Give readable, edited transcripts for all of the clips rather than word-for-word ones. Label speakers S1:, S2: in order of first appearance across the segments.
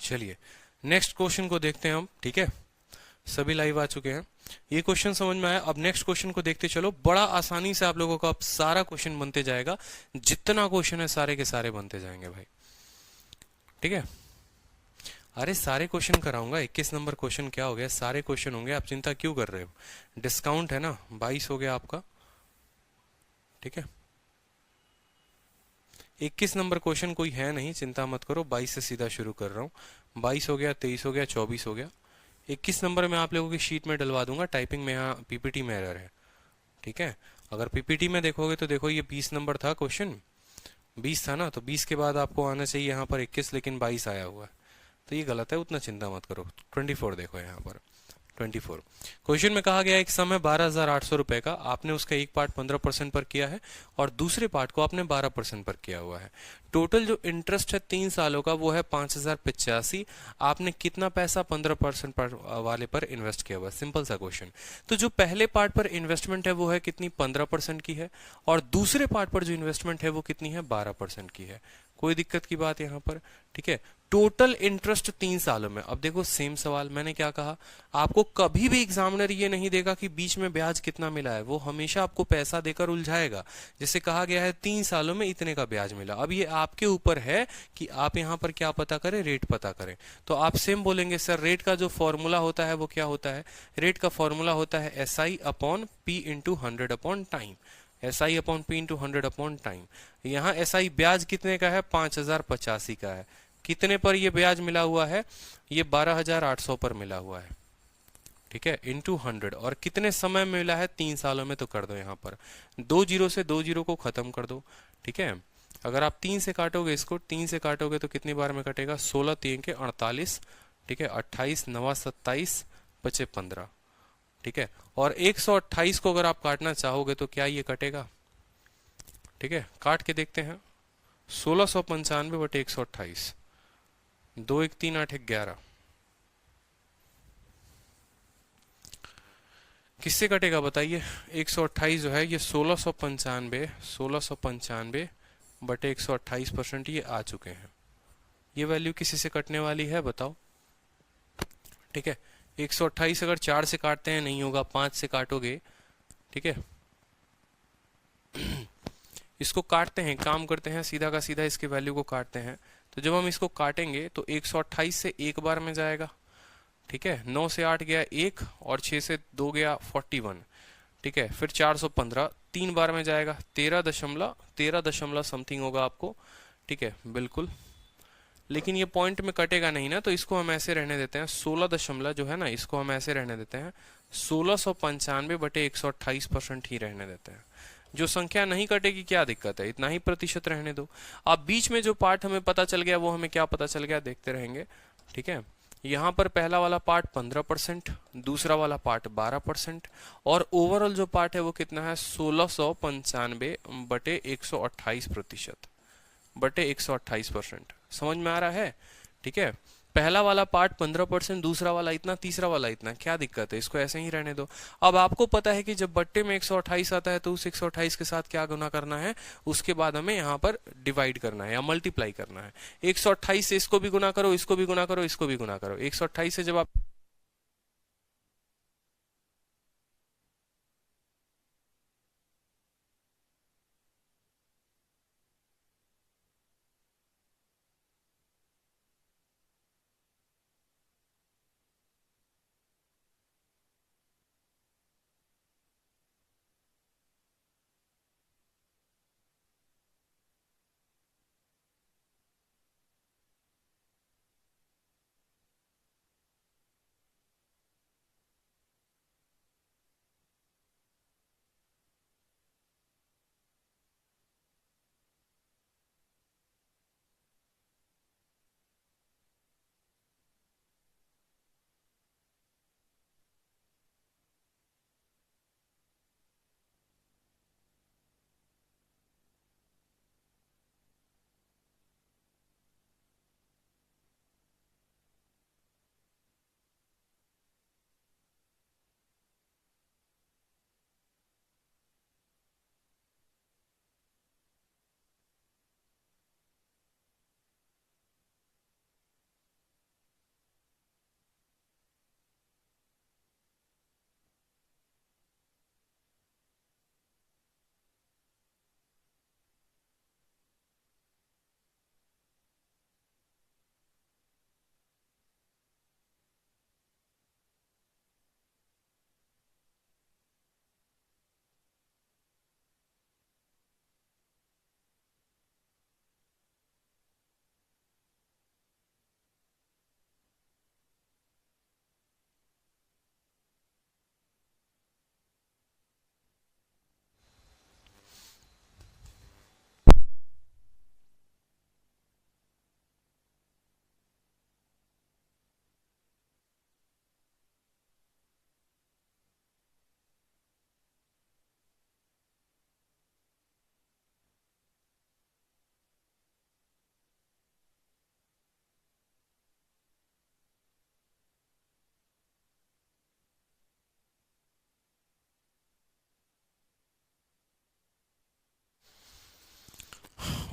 S1: चलिए next question को देखते हैं हम। ठीक है, सभी लाइव आ चुके हैं, ये क्वेश्चन समझ में आया। अब नेक्स्ट क्वेश्चन को देखते चलो, बड़ा आसानी से आप लोगों का अब सारा क्वेश्चन बनते जाएगा, जितना क्वेश्चन है सारे के सारे बनते जाएंगे भाई। ठीक है, अरे सारे क्वेश्चन कराऊंगा, 21 नंबर क्वेश्चन क्या हो गया, सारे क्वेश्चन होंगे, आप चिंता क्यों कर रहे हो। डिस्काउंट है ना, 22 हो गया आपका। ठीक है, 21 नंबर क्वेश्चन कोई है नहीं, चिंता मत करो, 22 से सीधा शुरू कर रहा हूँ। 22 हो गया, 23 हो गया, 24 हो गया, 21 नंबर में आप लोगों की शीट में डलवा दूंगा। टाइपिंग में यहाँ पीपीटी में एरर है। ठीक है, अगर पीपीटी में देखोगे तो देखो ये 20 नंबर था क्वेश्चन, 20 था ना, तो 20 के बाद आपको आना चाहिए यहाँ पर 21, लेकिन 22 आया हुआ है, तो ये गलत है, उतना चिंता मत करो। 24 देखो यहाँ पर, 24 क्वेश्चन में कहा गया एक सम है 12,800 रुपए का, आपने उसका एक पार्ट 15% पर किया है और दूसरे पार्ट को आपने 12% पर किया हुआ है। टोटल जो इंटरेस्ट है 3 सालों का वो है 5,085। आपने कितना पैसा 15% पर वाले पर इन्वेस्ट किया हुआ है। सिंपल सा क्वेश्चन। तो जो पहले पार्ट पर इन्वेस्टमेंट है वो है कितनी, 15% की है, और दूसरे पार्ट पर जो इन्वेस्टमेंट है वो कितनी है, 12% की है। कोई दिक्कत की बात यहाँ पर। ठीक है, टोटल इंटरेस्ट 3 सालों में। अब देखो सेम सवाल, मैंने क्या कहा, आपको कभी भी एग्जामिनर ये नहीं देगा कि बीच में ब्याज कितना मिला है, वो हमेशा आपको पैसा देकर उलझाएगा। जैसे कहा गया है 3 सालों में इतने का ब्याज मिला, अब ये आपके ऊपर है कि आप यहाँ पर क्या पता करें, रेट पता करें। तो आप सेम बोलेंगे सर रेट का जो फॉर्मूला होता है वो क्या होता है, रेट का फॉर्मूला होता है SI upon P into 100 upon time. SI upon P into 100 upon time. यहाँ SI ब्याज कितने का है, 5,085 का है। कितने पर ये ब्याज मिला हुआ है, ये 12,800 पर मिला हुआ है। ठीक है, इंटू 100, और कितने समय में मिला है, 3 सालों में। तो कर दो यहाँ पर 2 जीरो से 2 जीरो को खत्म कर दो। ठीक है, अगर आप 3 से काटोगे, इसको 3 से काटोगे तो कितनी बार में कटेगा, 16 3 के 48। ठीक है, 28 9 27 बचे 15। ठीक है, और 128 को अगर आप काटना चाहोगे तो क्या ये कटेगा। ठीक है, काट के देखते हैं, 1695 बटे 128, 2 1 3 8 1 11, किससे कटेगा बताइए। 128 जो है ये 1695 बटे 128% ये आ चुके हैं। ये वैल्यू किसी से कटने वाली है बताओ। ठीक है, 128 अगर 4 से काटते हैं नहीं होगा, 5 से काटोगे। ठीक है, इसको काटते हैं, काम करते हैं, सीधा का सीधा इसके वैल्यू को काटते हैं। तो जब हम इसको काटेंगे तो 128 से एक बार में जाएगा। ठीक है, 9 से 8 गया 1, और 6 से 2 गया 41। ठीक है, फिर 415 3 बार में जाएगा, 13 दशमलव समथिंग होगा आपको। ठीक है, बिल्कुल, लेकिन ये पॉइंट में कटेगा नहीं ना, तो इसको हम ऐसे रहने देते हैं, 16 दशमलव जो है ना, इसको हम ऐसे रहने देते हैं, 1695 बटे 128% ही रहने देते हैं। जो संख्या नहीं कटेगी क्या दिक्कत है, इतना ही प्रतिशत रहने दो। अब बीच में जो पार्ट हमें पता चल गया वो हमें क्या पता चल गया, देखते रहेंगे। ठीक है, यहाँ पर पहला वाला पार्ट 15%, दूसरा वाला पार्ट 12%, और ओवरऑल जो पार्ट है वो कितना है, 1695 बटे 128% बटे 128%। समझ में आ रहा है। ठीक है, पहला वाला पार्ट 15%, दूसरा वाला इतना, तीसरा वाला इतना, क्या दिक्कत है, इसको ऐसे ही रहने दो। अब आपको पता है कि जब बट्टे में 128 आता है तो उस 128 के साथ क्या गुना करना है, उसके बाद हमें यहाँ पर डिवाइड करना है या मल्टीप्लाई करना है। 128 से इसको भी गुना करो, इसको भी गुना करो, इसको भी गुना करो। 128 से जब आप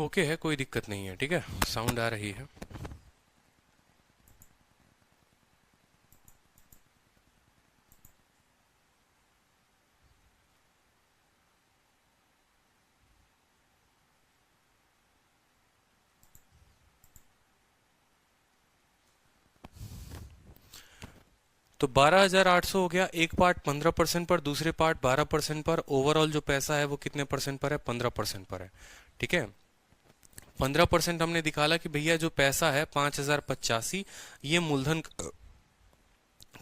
S1: ओके है, कोई दिक्कत नहीं है, ठीक है, साउंड आ रही है। तो 12,800 हो गया, एक पार्ट 15% पर, दूसरे पार्ट 12% पर, ओवरऑल जो पैसा है वो कितने परसेंट पर है? 15% पर है, ठीक है। 15% हमने दिखाला कि भैया जो पैसा है 5,085, ये मूलधन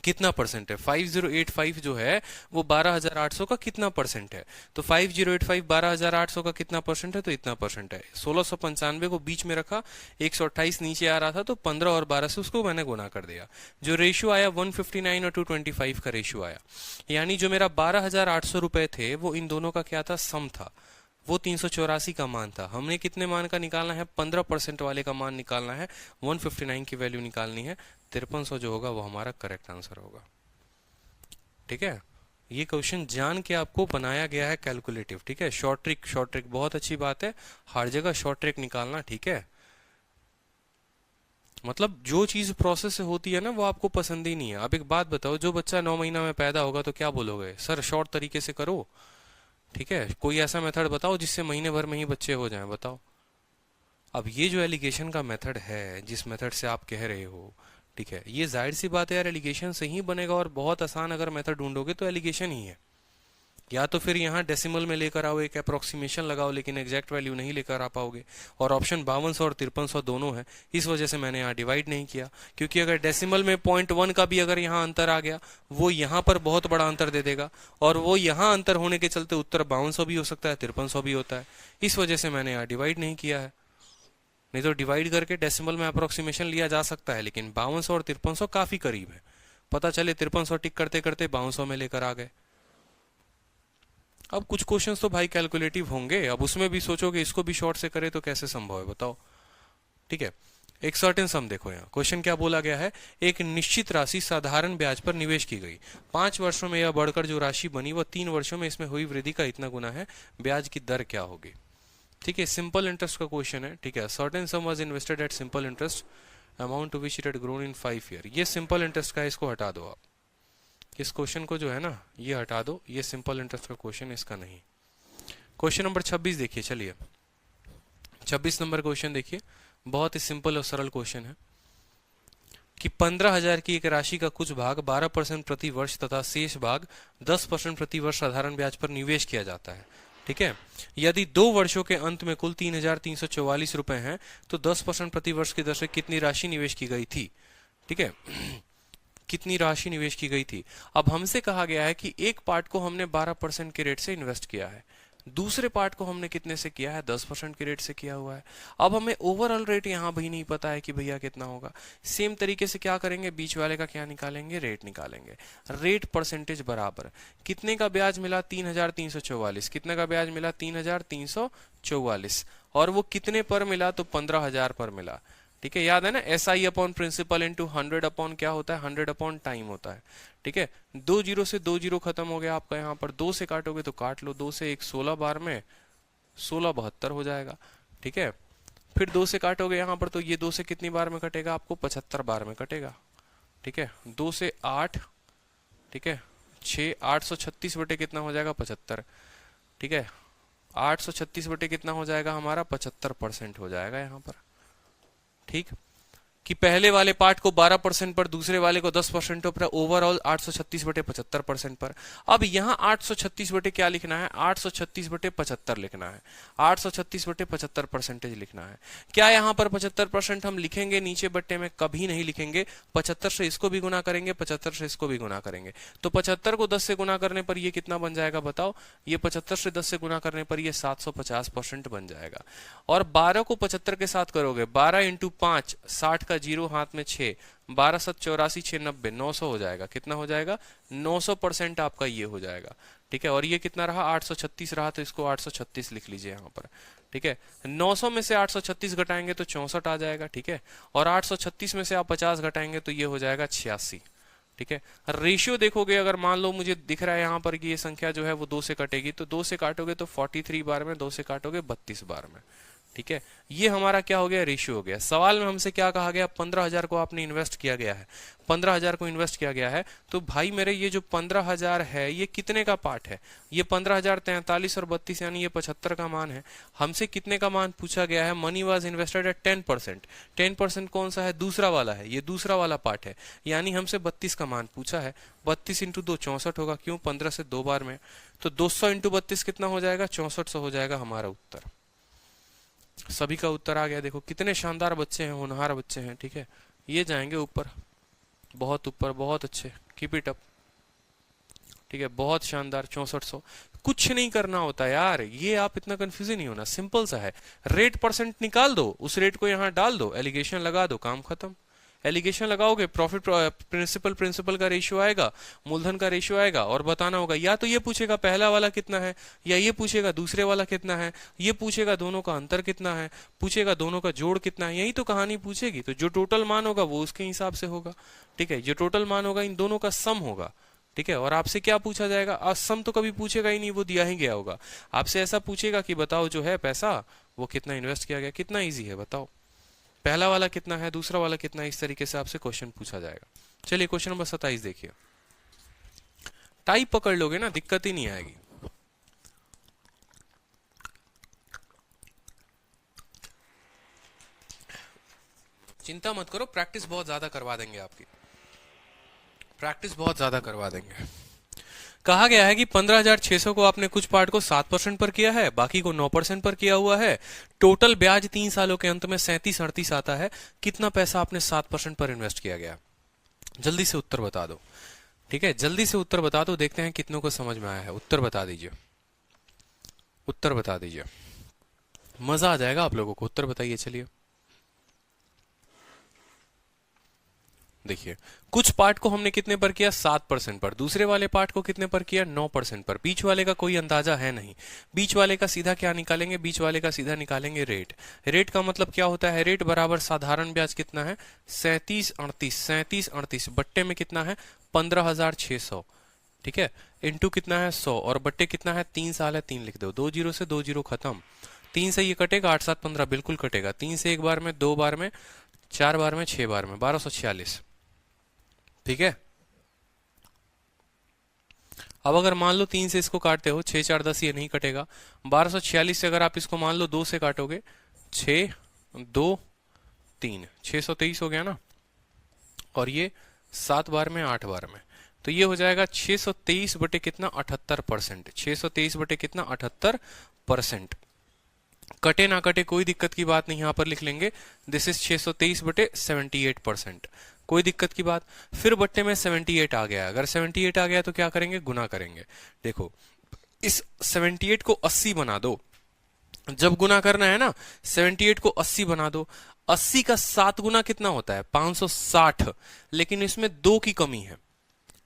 S1: कितना परसेंट है? 5085 जो है वो 12,800 का कितना परसेंट है? तो 5085 12,800 का कितना परसेंट है? तो इतना परसेंट है। 1695 को बीच में रखा, 128 नीचे आ रहा था, तो 15 और 12 से उसको मैंने गुना कर दिया। जो रेशियो आया 159 और 225 का रेशियो आया, यानी जो मेरा 12,800 रुपए थे वो इन दोनों का क्या था? सम था। वो 384 का मान था। हमने कितने मान का निकालना है? 15% वाले का मान निकालना है, 159 की वैल्यू निकालनी है। 5300 जो होगा वो हमारा करेक्ट आंसर होगा, ठीक है। ये क्वेश्चन जान के आपको बनाया गया है कैलकुलेटिव, ठीक है। शॉर्ट ट्रिक, शॉर्ट ट्रिक बहुत अच्छी बात है, हर जगह शॉर्ट ट्रिक निकालना, ठीक है। मतलब जो चीज प्रोसेस से होती है ना वो आपको पसंद ही नहीं है। अब एक बात बताओ, जो बच्चा 9 महीना में पैदा होगा तो क्या बोलोगे? सर शॉर्ट तरीके से करो, ठीक है। कोई ऐसा मेथड बताओ जिससे महीने भर में ही बच्चे हो जाएं, बताओ। अब ये जो एलिगेशन का मेथड है, जिस मेथड से आप कह रहे हो, ठीक है, ये जाहिर सी बात है यार, एलिगेशन से ही बनेगा। और बहुत आसान अगर मेथड ढूंढोगे तो एलिगेशन ही है। या तो फिर यहाँ डेसिमल में लेकर आओ, एक अप्रोक्सीमेशन लगाओ, लेकिन एग्जैक्ट वैल्यू नहीं लेकर आ पाओगे। और ऑप्शन 5200 और 5300 दोनों है, इस वजह से मैंने यहाँ डिवाइड नहीं किया। क्योंकि अगर डेसिमल में 0.1 का भी अगर यहाँ अंतर आ गया, वो यहाँ पर बहुत बड़ा अंतर दे देगा, और वो यहाँ अंतर होने के चलते उत्तर 5200 भी हो सकता है, 5300 भी होता है। इस वजह से मैंने यहाँ डिवाइड नहीं किया है। नहीं तो डिवाइड करके डेसिमल में अप्रोक्सीमेशन लिया जा सकता है, लेकिन 5200 और 5300 काफी करीब है। पता चले 5300 टिक करते करते 5200 में लेकर आ गए। अब कुछ क्वेश्चंस तो भाई कैलकुलेटिव होंगे, अब उसमें भी सोचोगे इसको भी शॉर्ट से करे तो कैसे संभव है, बताओ, ठीक है। एक सर्टेन सम देखो, यहाँ क्वेश्चन क्या बोला गया है? एक निश्चित राशि साधारण ब्याज पर निवेश की गई, 5 वर्षों में यह बढ़कर जो राशि बनी वह 3 वर्षों में इसमें हुई वृद्धि का इतना गुना है, ब्याज की दर क्या होगी? ठीक है, सिंपल इंटरेस्ट का क्वेश्चन है, ठीक है। Certain sum was invested at simple interest, amount to which it had grown in 5 year. ये सिंपल इंटरेस्ट का है, इसको हटा दो आप। इस क्वेश्चन को जो है ना ये हटा दो, ये सिंपल इंटरेस्ट का क्वेश्चन, इसका नहीं। क्वेश्चन नंबर 26 देखिए, चलिए 26 नंबर क्वेश्चन देखिए, बहुत ही सिंपल और सरल क्वेश्चन है कि 15,000 की एक राशि का कुछ भाग 12% प्रति वर्ष तथा शेष भाग 10% प्रति वर्ष साधारण ब्याज पर निवेश किया जाता है, ठीक है। यदि 2 वर्षों के अंत में कुल 3,344 रुपए हैं तो 10% प्रति वर्ष की दर से कितनी राशि निवेश की गई थी, ठीक है। कितनी राशि निवेश की गई थी। अब हमसे कहा गया है कि एक पार्ट को हमने 12% के रेट से इन्वेस्ट किया है, दूसरे पार्ट को हमने कितने से किया है? 10% के रेट से किया हुआ है। अब हमें ओवरऑल रेट यहाँ भी नहीं पता है कि भैया कितना होगा। सेम तरीके से क्या करेंगे, बीच वाले का क्या निकालेंगे? रेट निकालेंगे। रेट परसेंटेज बराबर कितने का ब्याज मिला? 3,344। कितने का ब्याज मिला? 3,344। और वो कितने पर मिला? तो 15,000 पर मिला, ठीक है। याद है ना, S I upon principal into 100 upon क्या होता है? 100 अपॉन टाइम होता है, ठीक है। 2 जीरो से 2 जीरो खत्म हो गया आपका, यहाँ पर 2 से काटोगे तो काट लो, 2 से 1 16 बार में 1672 हो जाएगा, ठीक है। फिर 2 से काटोगे यहाँ पर तो ये 2 से कितनी बार में कटेगा? आपको 75 बार में कटेगा, ठीक है। 2 से 8, ठीक है, 6, 836 बटे कितना हो जाएगा? 75, ठीक है। 836 बटे कितना हो जाएगा हमारा? 75% हो जाएगा यहाँ पर, ठीक। कि पहले वाले पार्ट को 12% पर, दूसरे वाले को 10% पर, ओवरऑल 836 बटे 75% पर। अब यहाँ 836 बटे क्या लिखना है? 836 बटे 75 लिखना है। 836 बटे 75 परसेंटेज लिखना है। क्या यहाँ पर 75% हम लिखेंगे नीचे बट्टे में? कभी नहीं लिखेंगे। 75 से इसको भी गुना करेंगे, 75 से इसको भी गुना करेंगे, तो 75 को 10 से गुना करने पर ये कितना बन जाएगा बताओ? ये 75 से 10 से गुना करने पर ये 750% बन जाएगा। और 12 को 75 के साथ करोगे, 12 इंटू 5, 60 का जीरो हाथ में 6, 12 7 84 6 90, 900 हो जाएगा। कितना हो जाएगा? 900% आपका ये हो जाएगा, ठीक है। और ये कितना रहा? 836 रहा, तो इसको 836 लिख लीजिए यहाँ पर, ठीक है। 900 में से 836 घटाएंगे तो 64 आ जाएगा, ठीक है। और 836 में से आप 50 घटाएंगे तो ये हो जाएगा 86, ठीक है। रेशियो देखोगे, अगर मान लो मुझे दिख रहा है यहाँ पर कि ये संख्या जो है वो 2 से कटेगी, तो 2 से काटोगे तो 43 बार में, 2 से काटोगे 32 बार में, ठीक है, ये हमारा क्या हो गया, रेशियो हो गया। सवाल में हमसे क्या कहा गया, 15,000 को आपने इन्वेस्ट किया गया है, 15,000 को इन्वेस्ट किया गया है, तो भाई मेरे ये जो 15,000 है ये कितने का पार्ट है, ये 15,000 43 और 32 यानी ये 75 का मान है। हमसे कितने का मान पूछा गया है, मनी वॉज इन्वेस्टेड एट 10%। 10% कौन सा है, दूसरा वाला है, ये दूसरा वाला पार्ट है, यानी हमसे 32 का मान पूछा है। 32 इंटू 2 64 होगा, क्यों, 15 से 2 बार में, तो 200 इंटू 32 कितना हो जाएगा, 6400 हो जाएगा हमारा उत्तर। सभी का उत्तर आ गया। देखो कितने शानदार बच्चे हैं, होनहार बच्चे हैं। ठीक है, ये जाएंगे ऊपर, बहुत ऊपर, बहुत अच्छे, कीप इट अप। ठीक है, बहुत शानदार, 6400। कुछ नहीं करना होता यार, ये आप इतना कंफ्यूज नहीं होना, सिंपल सा है। रेट परसेंट निकाल दो, उस रेट को यहाँ डाल दो, एलिगेशन लगा दो, काम खत्म। एलिगेशन लगाओगे, प्रॉफिट प्रिंसिपल प्रिंसिपल का रेशियो आएगा, मूलधन का रेशियो आएगा, और बताना होगा या तो ये पूछेगा पहला वाला कितना है, या ये पूछेगा दूसरे वाला कितना है, ये पूछेगा दोनों का अंतर कितना है, पूछेगा दोनों का जोड़ कितना है, यही तो कहानी पूछेगी। तो जो टोटल मान होगा वो उसके हिसाब से होगा। ठीक है, जो टोटल मान होगा इन दोनों का सम होगा। ठीक है, और आपसे क्या पूछा जाएगा, सम तो कभी पूछेगा ही नहीं, वो दिया ही गया होगा। आपसे ऐसा पूछेगा कि बताओ जो है पैसा वो कितना इन्वेस्ट किया गया, कितना ईजी है बताओ, पहला वाला कितना है, दूसरा वाला कितना है, इस तरीके से आपसे क्वेश्चन पूछा जाएगा। चलिए क्वेश्चन नंबर 27 देखिए। टाइप पकड़ लोगे ना, दिक्कत ही नहीं आएगी। चिंता मत करो, प्रैक्टिस बहुत ज्यादा करवा देंगे आपकी, प्रैक्टिस बहुत ज्यादा करवा देंगे। कहा गया है कि 15,600 को आपने कुछ पार्ट को 7% पर किया है, बाकी को 9% पर किया हुआ है। टोटल ब्याज 3 सालों के अंत में 37-38 आता है। कितना पैसा आपने 7% पर इन्वेस्ट किया गया, जल्दी से उत्तर बता दो। ठीक है, जल्दी से उत्तर बता दो, देखते हैं कितनों को समझ में आया है। उत्तर बता दीजिए, उत्तर बता दीजिए, मजा आ जाएगा आप लोगों को। उत्तर बताइए, चलिए। देखिए, कुछ पार्ट को हमने कितने पर किया, 7% पर, दूसरे वाले पार्ट को कितने पर किया, 9% पर। बीच वाले का कोई अंदाजा है नहीं, बीच वाले का सीधा क्या निकालेंगे, बीच वाले का सीधा निकालेंगे रेट। रेट का मतलब क्या होता है, रेट बराबर साधारण ब्याज कितना है, 37-38 बट्टे में कितना है, 15,600। ठीक है, इंटू कितना है, 100, और बट्टे कितना है, 3 साल है, 3 लिख दो, 2 जीरो से 2 जीरो खत्म, 3 से ये कटेगा, 8 7 15 बिल्कुल कटेगा, 3 से 1 बार में, 2 बार में, 4 बार में, 6 बार में, 1246। ठीक है, अब अगर मान लो 3 से इसको काटते हो, 6 4 10, ये नहीं कटेगा। 1246 से अगर आप इसको मान लो 2 से काटोगे, 6 2 3, 623 हो गया ना, और ये 7 बार में, 8 बार में, तो ये हो जाएगा 623 बटे कितना, 78%। 623 बटे कितना, 78%। कटे ना कटे कोई दिक्कत की बात नहीं, यहां पर लिख लेंगे दिस इज 623 बटे 78%, कोई दिक्कत की बात। फिर बट्टे में 78 आ गया, अगर 78 आ गया तो क्या करेंगे, गुना करेंगे। देखो, इस 78 को 80 बना दो, जब गुना करना है ना, 78 को 80 बना दो। 80 का 7 गुना कितना होता है, 560, लेकिन इसमें 2 की कमी है,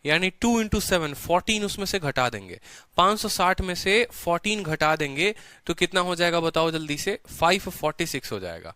S1: यानी 2 इंटू 7, 14 उसमें से घटा देंगे। 560 में से 14 घटा देंगे तो कितना हो जाएगा बताओ जल्दी से, 546 हो जाएगा।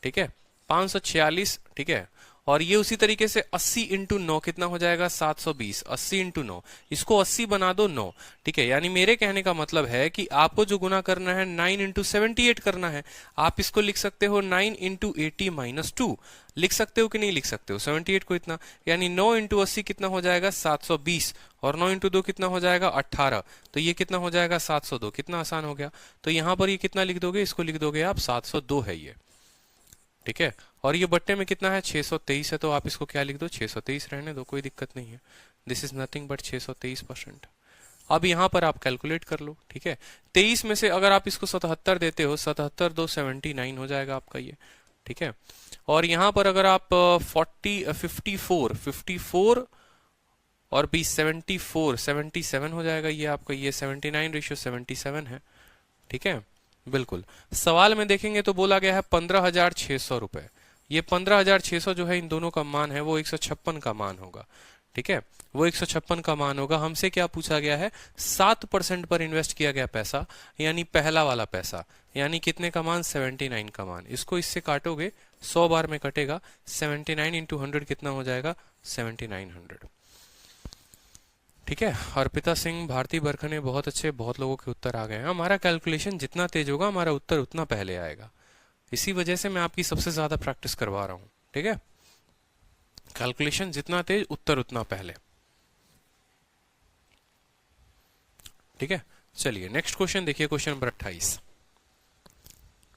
S1: ठीक है, 546। ठीक है, और ये उसी तरीके से 80 इंटू 9 कितना हो जाएगा, 720। 80 इंटू 9, इसको 80 बना दो 9। ठीक है, यानी मेरे कहने का मतलब है कि आपको जो गुना करना है 9 इंटू 78 करना है। आप इसको लिख सकते हो 9 इंटू 80 माइनस 2, लिख सकते हो कि नहीं लिख सकते हो, 78 को इतना, यानी 9 इंटू 80 कितना हो जाएगा, 720, और 9 इंटू 2 कितना हो जाएगा, 18, तो ये कितना हो जाएगा, 702। कितना आसान हो गया। तो यहां पर ये कितना लिख दोगे, इसको लिख दोगे आप 702 है ये। ठीक है, और ये बट्टे में कितना है, 623 है, तो आप इसको क्या लिख दो, 623 रहने दो, कोई दिक्कत नहीं है। This is nothing but 623%। अब यहां पर आप कैलकुलेट कर लो। ठीक है, 23 में से अगर आप इसको 77 देते हो, 77 2 79 हो जाएगा आपका ये। ठीक है, और यहां पर अगर आप 54 और भी 77 हो जाएगा ये आपका, ये 79:77 है। ठीक है, बिल्कुल। सवाल में देखेंगे तो बोला गया है 15,600 रुपए। ये 15,600 जो है इन दोनों का मान है वो 156 का मान होगा। ठीक है, वो 156 का मान होगा। हमसे क्या पूछा गया है, 7% पर इन्वेस्ट किया गया पैसा, यानी पहला वाला पैसा, यानी कितने का मान, 79 का मान। इसको इससे काटोगे, 100 बार में कटेगा, 79 इंटू 100 कितना हो जाएगा, 7900। ठीक है, अर्पिता सिंह, भारती बरखने, बहुत अच्छे, बहुत लोगों के उत्तर आ गए हैं। हमारा कैलकुलेशन जितना तेज होगा हमारा उत्तर उतना पहले आएगा। इसी वजह से मैं आपकी सबसे ज्यादा प्रैक्टिस करवा रहा हूं, ठीक है। कैलकुलेशन जितना तेज, उत्तर उतना पहले, ठीक है। चलिए नेक्स्ट क्वेश्चन देखिए, क्वेश्चन नंबर 28,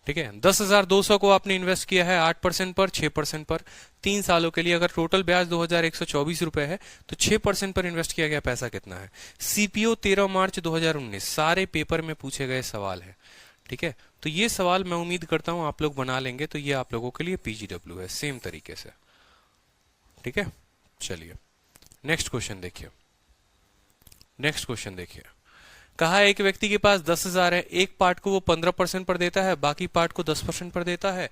S1: ठीक है। 10,200 को आपने इन्वेस्ट किया है 8% पर, 6% पर, 3 सालों के लिए। अगर टोटल ब्याज 2,124 रुपए है तो 6% पर इन्वेस्ट किया गया पैसा कितना है। सीपीओ 13 मार्च 2019, सारे पेपर में पूछे गए सवाल है, ठीक है। तो ये सवाल मैं उम्मीद करता हूं आप लोग बना लेंगे, तो ये आप लोगों के लिए पीजीडब्ल्यू है, सेम तरीके से, ठीक है। चलिए नेक्स्ट क्वेश्चन देखिए, नेक्स्ट क्वेश्चन देखिए। कहा एक व्यक्ति के पास 10,000 है, एक पार्ट को वो 15% पर देता है, बाकी पार्ट को 10% पर देता है।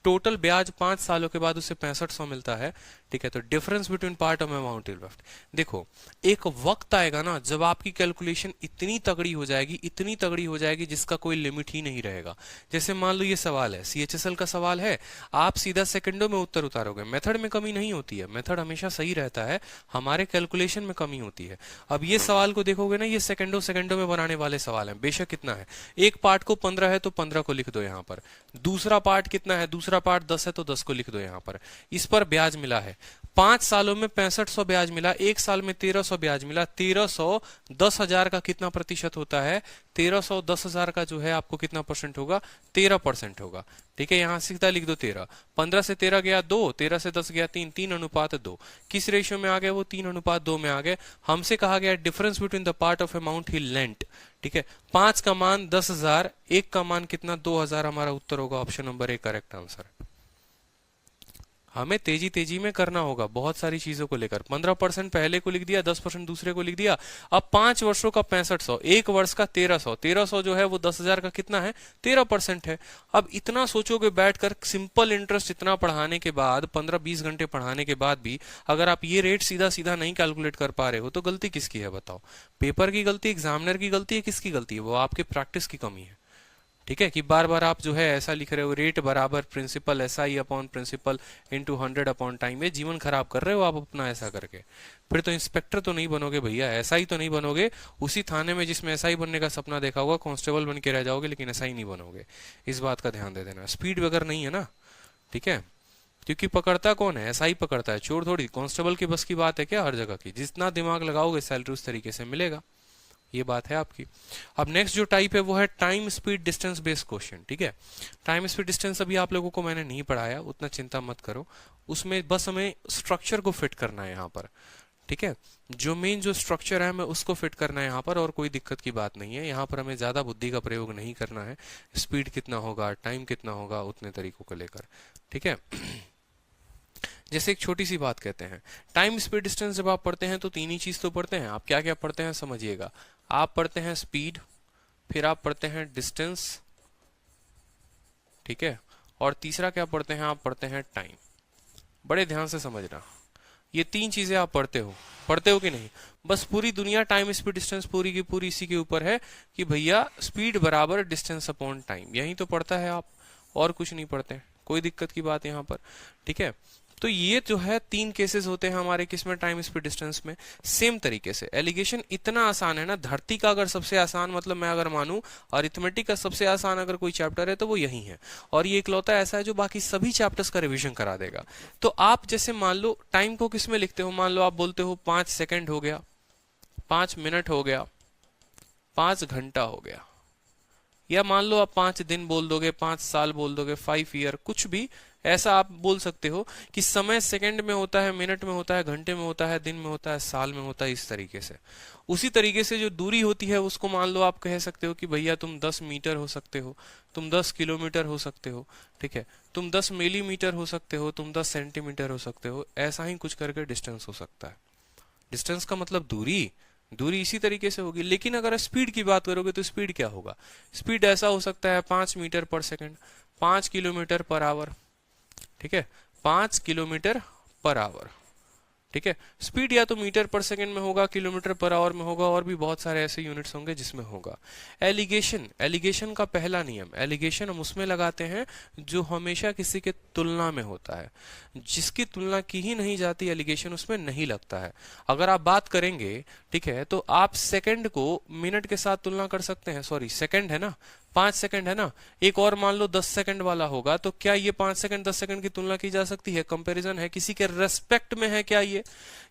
S1: टोटल ब्याज 5 सालों के बाद उसे 6500 मिलता है, ठीक है। तो difference between part of amount left, देखो एक वक्त आएगा ना जब आपकी कैलकुलेशन इतनी तगड़ी हो जाएगी, इतनी तगड़ी हो जाएगी जिसका कोई लिमिट ही नहीं रहेगा। जैसे मान लो ये सवाल है, सीएचएसएल का सवाल है, आप सीधा सेकंडों में उत्तर उतारोगे, मेथड में कमी नहीं होती है, मेथड हमेशा सही रहता है, हमारे कैलकुलेशन में कमी होती है। अब ये सवाल को देखोगे ना, ये सेकंडों सेकंडों में बनाने वाले सवाल हैं, बेशक कितना है, एक पार्ट को 15 है तो 15 को लिख दो यहाँ पर, दूसरा पार्ट कितना है, दूसरा पार्ट 10 है तो 10 को लिख दो यहाँ पर। इस पर ब्याज मिला है 5 सालों में 6500 ब्याज मिला, एक साल में 1300 ब्याज मिला। 1300 10,000 का कितना प्रतिशत होता है, 1300 10,000 का जो है आपको कितना परसेंट होगा, 13% होगा, ठीक है। यहां सीधा लिख दो 13, 15 से 13 गया 2, 13 से 10 गया 3, 3:2। किस रेशियो में आ गए वो, 3:2 में आ गए। हमसे कहा गया difference between the part of amount he lent, ठीक है। 5 का मान 10,000, 1 का मान कितना 2,000, हमारा उत्तर होगा option number A correct answer. हमें तेजी तेजी में करना होगा बहुत सारी चीजों को लेकर। 15% पहले को लिख दिया, 10% दूसरे को लिख दिया। अब 5 वर्षों का 6500, एक वर्ष का 1300, 1300 जो है वो 10,000 का कितना है, 13% है। अब इतना सोचोगे बैठकर, सिंपल इंटरेस्ट इतना पढ़ाने के बाद, 15-20 घंटे पढ़ाने के बाद भी अगर आप ये रेट सीधा सीधा नहीं कैलकुलेट कर पा रहे हो तो गलती किसकी है बताओ, पेपर की गलती, एग्जामिनर की गलती है, किसकी गलती है, वो आपके प्रैक्टिस की कमी है, ठीक है। कि बार बार आप जो है ऐसा लिख रहे हो, रेट बराबर principal SI upon principal into 100 upon time, ये जीवन खराब कर रहे हो आप अपना ऐसा करके। फिर तो इंस्पेक्टर तो नहीं बनोगे भैया, SI तो नहीं बनोगे, उसी थाने में जिसमें SI बनने का सपना देखा होगा कांस्टेबल बन के रह जाओगे, लेकिन SI नहीं बनोगे। इस बात का ध्यान दे देना, स्पीड वगैरह नहीं है ना, ठीक है। क्योंकि पकड़ता कौन है, SI पकड़ता है, चोर थोड़ी। कांस्टेबल की बस की बात है क्या हर जगह की, जितना दिमाग लगाओगे सैलरी उस तरीके से मिलेगा, ये बात है आपकी। अब नेक्स्ट जो टाइप है वो है time speed distance based question, ठीक है। टाइम स्पीड डिस्टेंस अभी आप लोगों को मैंने नहीं पढ़ाया, उतना चिंता मत करो, उसमें बस हमें स्ट्रक्चर को फिट करना है यहाँ पर, ठीक है। जो मेन जो स्ट्रक्चर है हमें उसको फिट करना है यहाँ पर, और कोई दिक्कत की बात नहीं है। यहाँ पर हमें ज्यादा बुद्धि का प्रयोग नहीं करना है, स्पीड कितना होगा, टाइम कितना होगा, उतने तरीकों को लेकर, ठीक है। जैसे एक छोटी सी बात कहते हैं, टाइम स्पीड डिस्टेंस जब आप पढ़ते हैं तो तीन ही चीज तो पढ़ते हैं। आप क्या क्या पढ़ते हैं समझिएगा, आप पढ़ते हैं स्पीड, फिर आप पढ़ते हैं डिस्टेंस, ठीक है, और तीसरा क्या पढ़ते हैं, आप पढ़ते हैं टाइम। बड़े ध्यान से समझना, ये तीन चीजें आप पढ़ते हो कि नहीं। बस पूरी दुनिया टाइम स्पीड डिस्टेंस पूरी की पूरी इसी के ऊपर है कि भैया स्पीड बराबर डिस्टेंस अपॉन टाइम, यही तो पढ़ता है आप, और कुछ नहीं पढ़ते। कोई दिक्कत की बात यहाँ पर, ठीक है। तो ये जो है तीन केसेस होते हैं हमारे किसमें, टाइम स्पीड डिस्टेंस में। सेम तरीके से एलिगेशन इतना आसान है ना, धरती का अगर सबसे आसान मतलब मैं अगर मानूं अरिथमेटिक का सबसे आसान अगर कोई चैप्टर है तो वो यही है, और ये इकलौता ऐसा है जो बाकी सभी चैप्टर्स का रिवीजन करा देगा। तो आप जैसे मान लो टाइम को किसमें लिखते हो, मान लो आप बोलते हो 5 सेकंड हो गया, 5 मिनट हो गया, 5 घंटा हो गया, या मान लो आप 5 दिन बोल दोगे, 5 साल बोल दोगे, 5 ईयर, कुछ भी ऐसा आप बोल सकते हो कि समय सेकंड में होता है, मिनट में होता है, घंटे में होता है, दिन में होता है, साल में होता है, इस तरीके से। उसी तरीके से जो दूरी होती है उसको मान लो आप कह सकते हो कि भैया तुम 10 मीटर हो सकते हो, तुम 10 किलोमीटर हो सकते हो, ठीक है, तुम 10 मिलीमीटर हो सकते हो, तुम 10 सेंटीमीटर हो सकते हो, ऐसा ही कुछ करके डिस्टेंस हो सकता है। डिस्टेंस का मतलब दूरी, दूरी इसी तरीके से होगी। लेकिन अगर स्पीड की बात करोगे तो स्पीड क्या होगा, स्पीड ऐसा हो सकता है 5 मीटर पर सेकंड, 5 किलोमीटर पर आवर, ठीक है, 5 किलोमीटर पर आवर, ठीक है। स्पीड या तो मीटर पर सेकंड में होगा, किलोमीटर पर आवर में होगा, और भी बहुत सारे ऐसे यूनिट्स होंगे जिसमें होगा। एलिगेशन, एलिगेशन का पहला नियम, एलिगेशन हम उसमें लगाते हैं जो हमेशा किसी के तुलना में होता है, जिसकी तुलना की ही नहीं जाती एलिगेशन उसमें नहीं लगता है। अगर आप बात करेंगे, ठीक है, तो आप सेकंड को मिनट के साथ तुलना कर सकते हैं, सॉरी सेकंड है ना, 5 सेकंड है ना, एक और मान लो 10 सेकंड वाला होगा, तो क्या ये 5 सेकंड 10 सेकंड की तुलना की जा सकती है? कंपैरिजन है, किसी के रेस्पेक्ट में है क्या ये?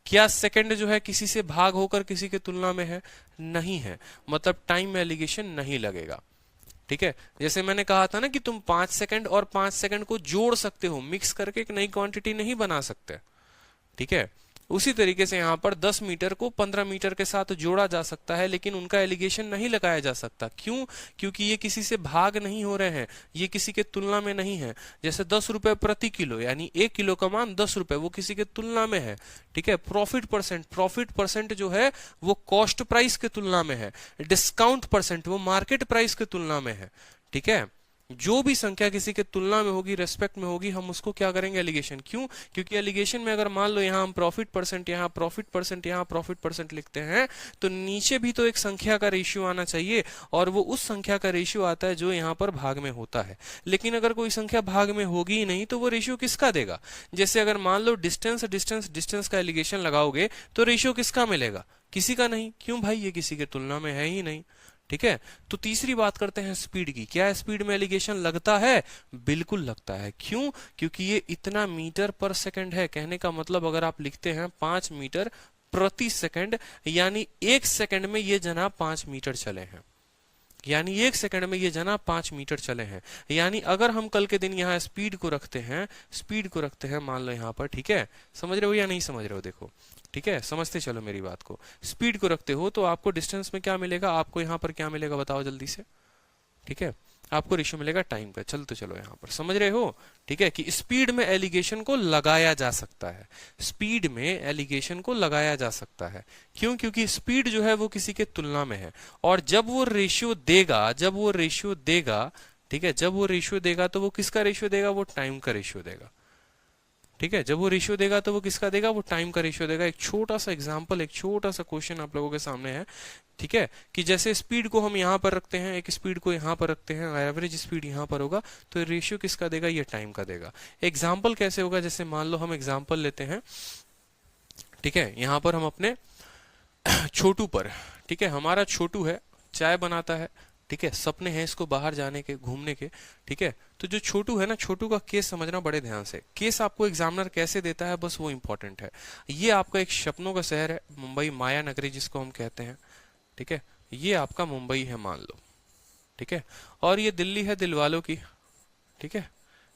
S1: क्या सेकंड जो है किसी से भाग होकर किसी के तुलना में है? नहीं है, मतलब टाइम में एलिगेशन नहीं लगेगा। ठीक है, जैसे मैंने कहा था ना कि तुम 5 सेकंड और 5 सेकंड को जोड़ सकते हो, मिक्स करके एक नई क्वांटिटी नहीं बना सकते। ठीक है, उसी तरीके से यहाँ पर 10 मीटर को 15 मीटर के साथ जोड़ा जा सकता है, लेकिन उनका एलिगेशन नहीं लगाया जा सकता। क्यों? क्योंकि ये किसी से भाग नहीं हो रहे हैं, ये किसी के तुलना में नहीं है। जैसे 10 रुपए प्रति किलो, यानी 1 किलो का मान 10 रुपए, वो किसी के तुलना में है। ठीक है, प्रॉफिट परसेंट जो है वो कॉस्ट प्राइस के तुलना में है, डिस्काउंट परसेंट वो मार्केट प्राइस के तुलना में है। ठीक है, जो भी संख्या किसी के तुलना में होगी, रेस्पेक्ट में होगी, हम उसको क्या करेंगे? एलिगेशन। क्यों? क्योंकि एलिगेशन में अगर मान लो यहाँ हम प्रॉफिट परसेंट, यहाँ प्रॉफिट परसेंट, यहाँ प्रॉफिट परसेंट लिखते हैं, तो नीचे भी तो एक संख्या का रेशियो आना चाहिए, और वो उस संख्या का रेशियो आता है जो यहाँ पर भाग में होता है। लेकिन अगर कोई संख्या भाग में होगी ही नहीं, तो वो रेशियो किसका देगा? जैसे अगर मान लो डिस्टेंस का एलिगेशन लगाओगे, तो रेशियो किसका मिलेगा? किसी का नहीं। क्यों भाई? ये किसी के तुलना में है ही नहीं। ठीक है, तो तीसरी बात करते हैं स्पीड की। क्या स्पीड में एलिगेशन लगता है? बिल्कुल लगता है। क्यों? क्योंकि ये इतना मीटर पर सेकंड है। कहने का मतलब अगर आप लिखते हैं 5 मीटर प्रति सेकंड, यानी 1 सेकंड में ये जना 5 मीटर चले हैं, यानी 1 सेकंड में ये जना 5 मीटर चले हैं। यानी अगर हम कल के दिन यहाँ स्पीड को रखते हैं मान लो यहाँ पर, ठीक है, समझ रहे हो या नहीं समझ रहे हो? देखो, ठीक है, समझते चलो मेरी बात को। स्पीड को रखते हो तो आपको डिस्टेंस में क्या मिलेगा? आपको यहाँ पर क्या मिलेगा बताओ जल्दी से? ठीक है, आपको रेशियो मिलेगा टाइम का। चलो यहाँ पर समझ रहे हो? ठीक है, कि स्पीड में एलिगेशन को लगाया जा सकता है, स्पीड में एलिगेशन को लगाया जा सकता है। क्यों? क्योंकि स्पीड जो है वो किसी के तुलना में है, और जब वो रेशियो देगा, ठीक है, जब वो रेशियो देगा तो वो किसका रेशियो देगा? वो टाइम का रेशियो देगा। ठीक है, जब वो रेशियो देगा तो वो किसका देगा? वो टाइम का रेशियो देगा। एक छोटा सा एग्जांपल, एक छोटा सा क्वेश्चन आप लोगों के सामने है। ठीक है, कि जैसे स्पीड को हम यहाँ पर रखते हैं, एक स्पीड को यहाँ पर रखते हैं, एवरेज स्पीड यहाँ पर होगा, तो रेशियो किसका देगा? ये टाइम का देगा। एग्जाम्पल कैसे होगा? जैसे मान लो हम एग्जाम्पल लेते हैं, ठीक है, यहाँ पर हम अपने छोटू पर, ठीक है, हमारा छोटू है, चाय बनाता है, ठीक है, सपने हैं इसको बाहर जाने के, घूमने के। ठीक है, तो जो छोटू है ना, छोटू का केस समझना बड़े ध्यान से। केस आपको एग्जामिनर कैसे देता है, बस वो इंपॉर्टेंट है। ये आपका एक सपनों का शहर है, मुंबई, माया नगरी जिसको हम कहते हैं। ठीक है, ये आपका मुंबई है मान लो, ठीक है, और ये दिल्ली है दिलवालों की। ठीक है,